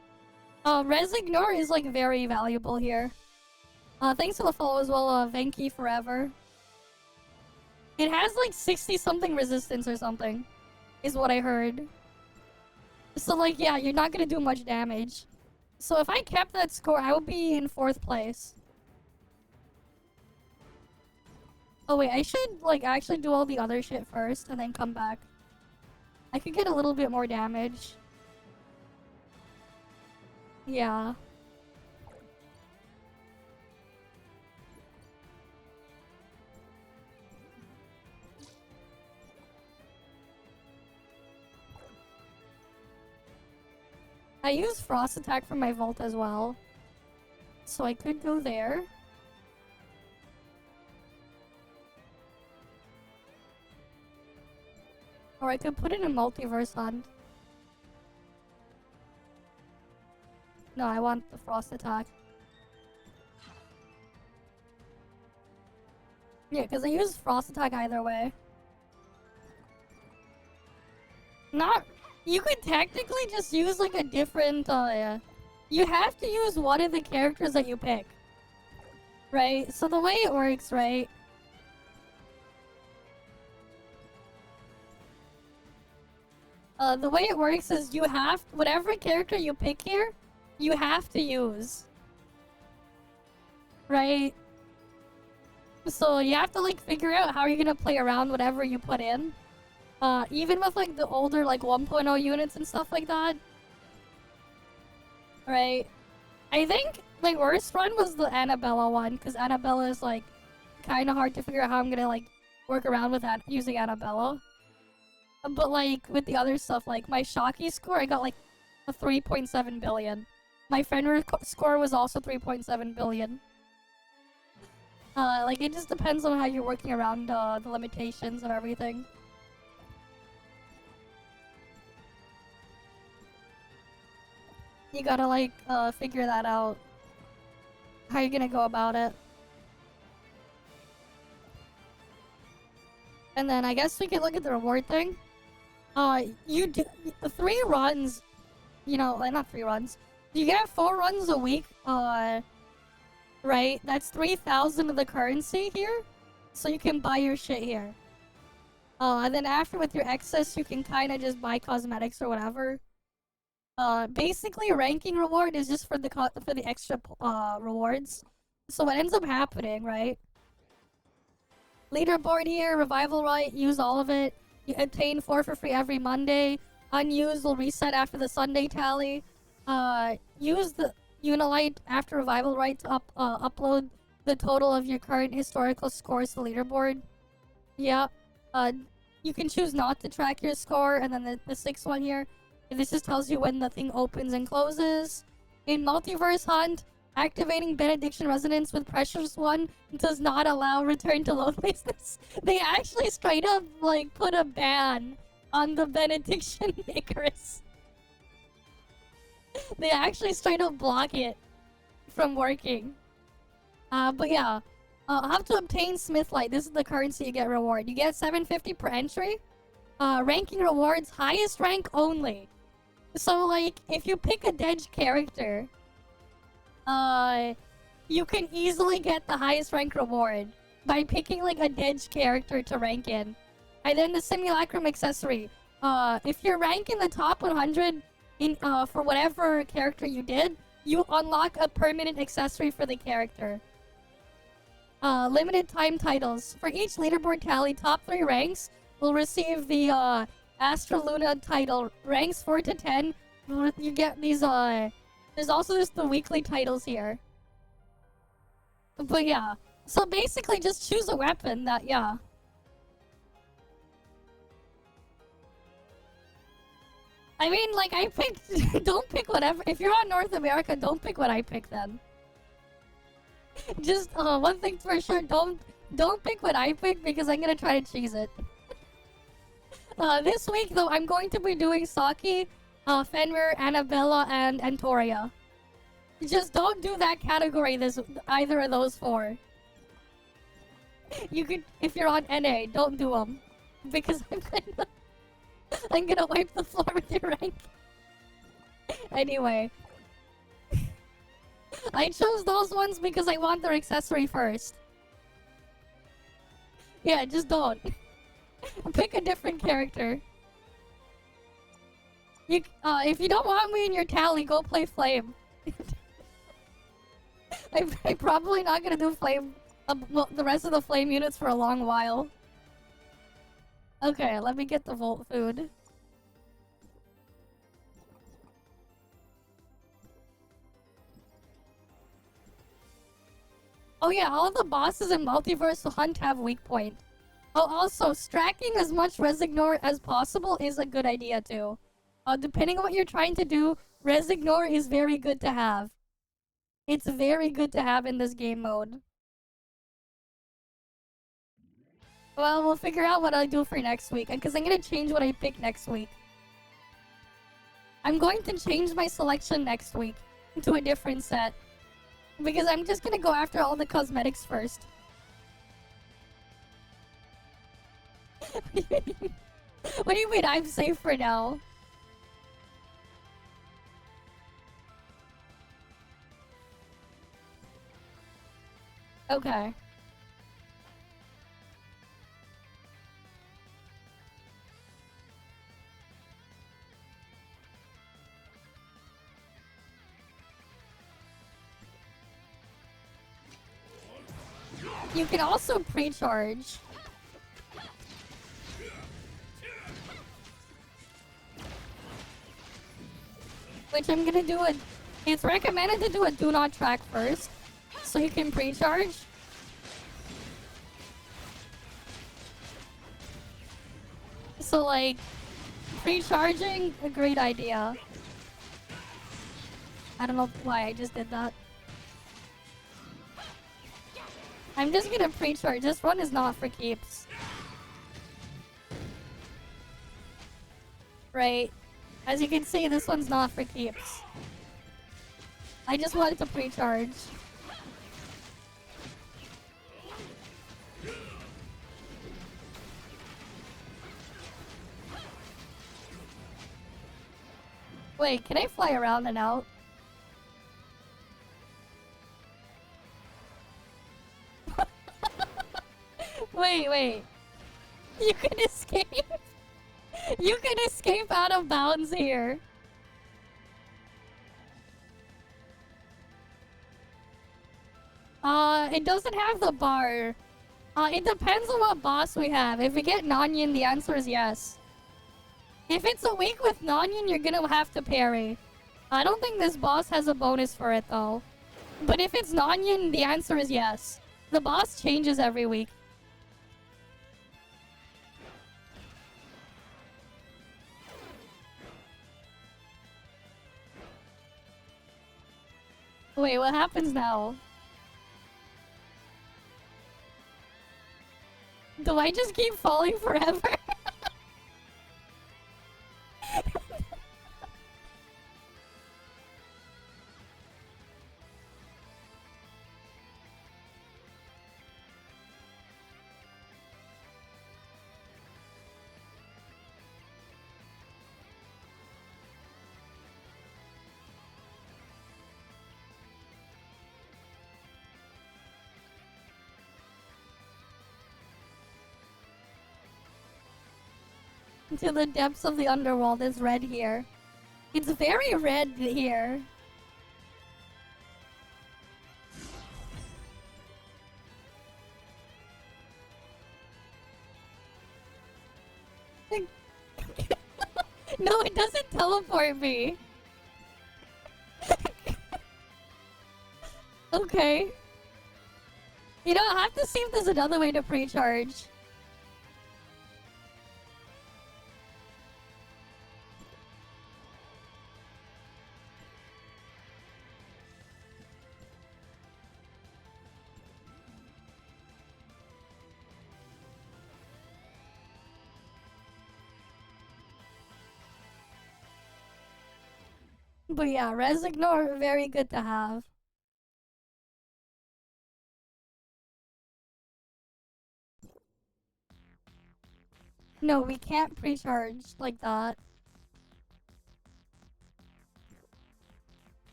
Resignor is like very valuable here. Thanks for the follow as well, Venki Forever. It has like 60 something resistance or something, is what I heard. So like, yeah, you're not gonna do much damage. So if I kept that score, I would be in 4th place. Oh wait, I should like actually do all the other shit first and then come back. I could get a little bit more damage. Yeah. I use Frost Attack for my Vault as well. So I could go there. or I could put it in multiverse hunt. No, I want the frost attack. Yeah, because I use frost attack either way. Not... You could technically just use like a different, you have to use one of the characters that you pick. Right? So the way it works, right? The way it works is you have... Whatever character you pick here, you have to use. Right? So you have to like figure out how you're gonna play around whatever you put in. Even with like the older like 1.0 units and stuff like that. Right? I think my worst run was the Annabella one, because Annabella is like kind of hard to figure out how I'm gonna like work around with that using Annabella. But like with the other stuff, like my Saki score, I got like a 3.7 billion. My Fenrir score was also 3.7 billion. Like it just depends on how you're working around the limitations of everything. You gotta like figure that out. How you gonna go about it. And then I guess we could look at the reward thing. You do the 3 runs, you know, like not 3 runs. You get 4 runs a week, right? That's 3,000 of the currency here, so you can buy your shit here. And then after with your excess, you can kind of just buy cosmetics or whatever. Basically, ranking reward is just for the extra rewards. So what ends up happening, right? Leaderboard here, revival right, use all of it. You obtain 4 for free every Monday. Unused will reset after the Sunday tally. Use the Unilight after revival right to upload the total of your current historical scores to the leaderboard. Yeah. You can choose not to track your score, and then the 6th one here. This just tells you when the thing opens and closes. In Multiverse Hunt, activating Benediction Resonance with Pressures 1 does not allow return to low places. They actually straight up, like, put a ban on the Benediction Icarus. They actually straight up block it from working. But yeah. How to obtain Smithlight. This is the currency you get reward. You get 750 per entry. Ranking rewards, highest rank only. So, like, if you pick a dead character, you can easily get the highest rank reward by picking, like, a dead character to rank in. And then the Simulacrum accessory. If you're ranking the top 100 in, for whatever character you did, you unlock a permanent accessory for the character. Limited time titles. For each leaderboard tally, top 3 ranks will receive the, Astra Luna title. Ranks 4 to 10, you get these, there's also just the weekly titles here. But yeah. So basically just choose a weapon that, yeah. I mean, like, I picked... don't pick whatever... If you're on North America, don't pick what I pick then. Just, one thing for sure, don't pick what I pick because I'm gonna try to cheese it. This week, though, I'm going to be doing Saki, Fenrir, Annabella, and Antoria. Just don't do that category, either of those 4. You could... If you're on NA, don't do them. Because I'm gonna wipe the floor with your rank. Anyway. I chose those ones because I want their accessory first. Yeah, just don't. Pick a different character. You, if you don't want me in your tally, go play Flame. I'm probably not gonna do Flame, well, the rest of the Flame units for a long while. Okay, let me get the Volt food. Oh yeah, all of the bosses in Multiverse Hunt have weak point. Oh, also, stacking as much Resignor as possible is a good idea too. Depending on what you're trying to do, Resignor is very good to have. It's very good to have in this game mode. Well, we'll figure out what I'll do for next week, because I'm gonna change what I pick next week. I'm going to change my selection next week to a different set. Because I'm just gonna go after all the cosmetics first. What do you mean I'm safe for now? Okay. You can also pre-charge. Which I'm gonna do it. It's recommended to do a do not track first. So you can pre-charge. So like, pre-charging, a great idea. I don't know why I just did that. I'm just gonna pre-charge. This one is not for keeps. Right. As you can see, this one's not for keeps. I just wanted to pre-charge. Wait, can I fly around and out? Wait. You can escape? You can escape out of bounds here. It doesn't have the bar. It depends on what boss we have. If we get Nanyan, the answer is yes. If it's a week with Nanyan, you're gonna have to parry. I don't think this boss has a bonus for it though. But if it's Nanyan, the answer is yes. The boss changes every week. Wait, what happens now? Do I just keep falling forever? To the depths of the underworld is red here. It's very red here. No, it doesn't teleport me. Okay. You know, I have to see if there's another way to pre-charge. But yeah, Resignor, very good to have. No, we can't pre-charge like that.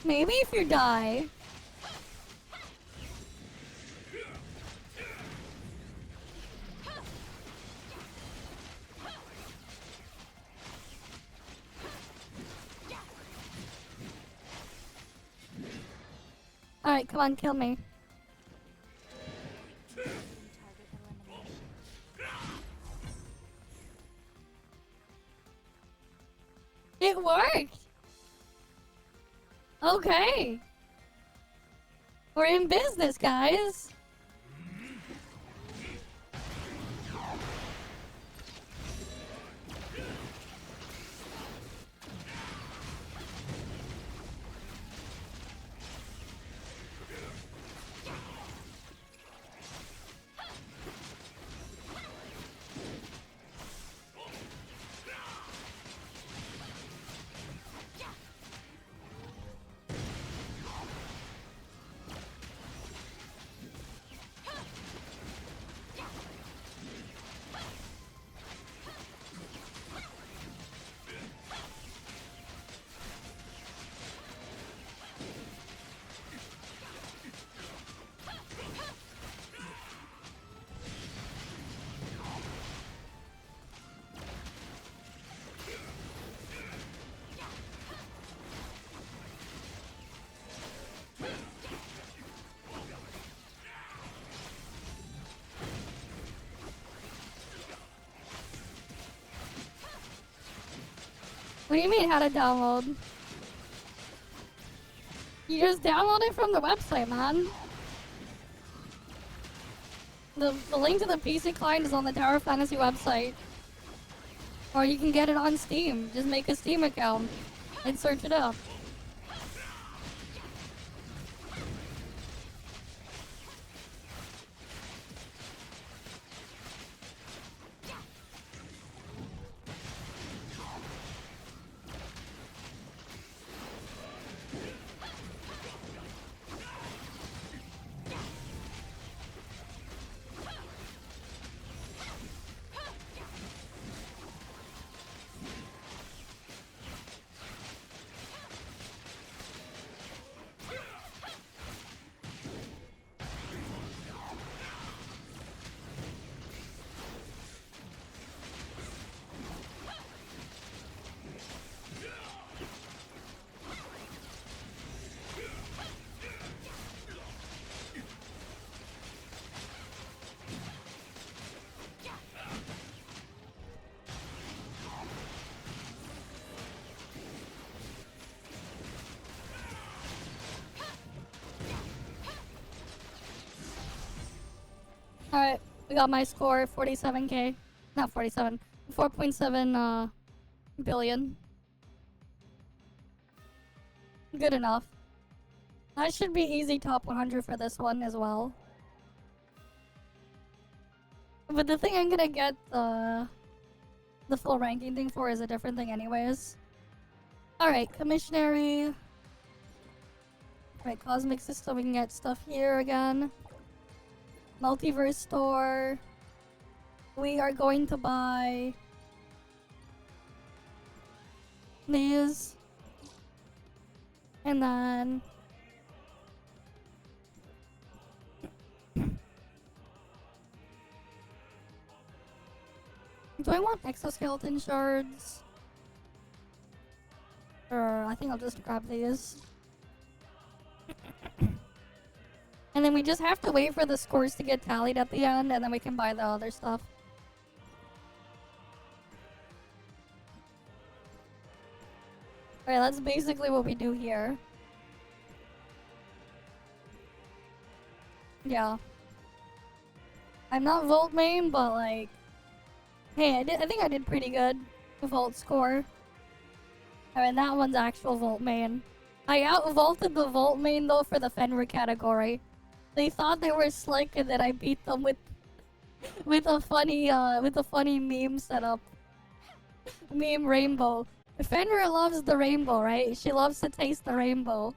Maybe if you die. Alright, come on, kill me. It worked! Okay. We're in business, guys. What do you mean how to download? You just download it from the website, man. The link to the PC client is on the Tower of Fantasy website. Or you can get it on Steam. Just make a Steam account and search it up. Alright, we got my score, 47k. Not 47, 4.7 billion. Good enough. That should be easy top 100 for this one as well. But the thing I'm gonna get the full ranking thing for is a different thing anyways. Alright, commissionary. Right, cosmic system, we can get stuff here again. Multiverse store. We are going to buy these. And then do I want exoskeleton shards? Or I think I'll just grab these. And then we just have to wait for the scores to get tallied at the end, and then we can buy the other stuff. Alright, that's basically what we do here. Yeah. I'm not Volt main, but like... Hey, I think I did pretty good. Volt score. Alright, that one's actual Volt main. I out-vaulted the Volt main though for the Fenrir category. They thought they were slick, and then I beat them with a funny meme setup. Meme rainbow. Fenrir loves the rainbow, right? She loves to taste the rainbow.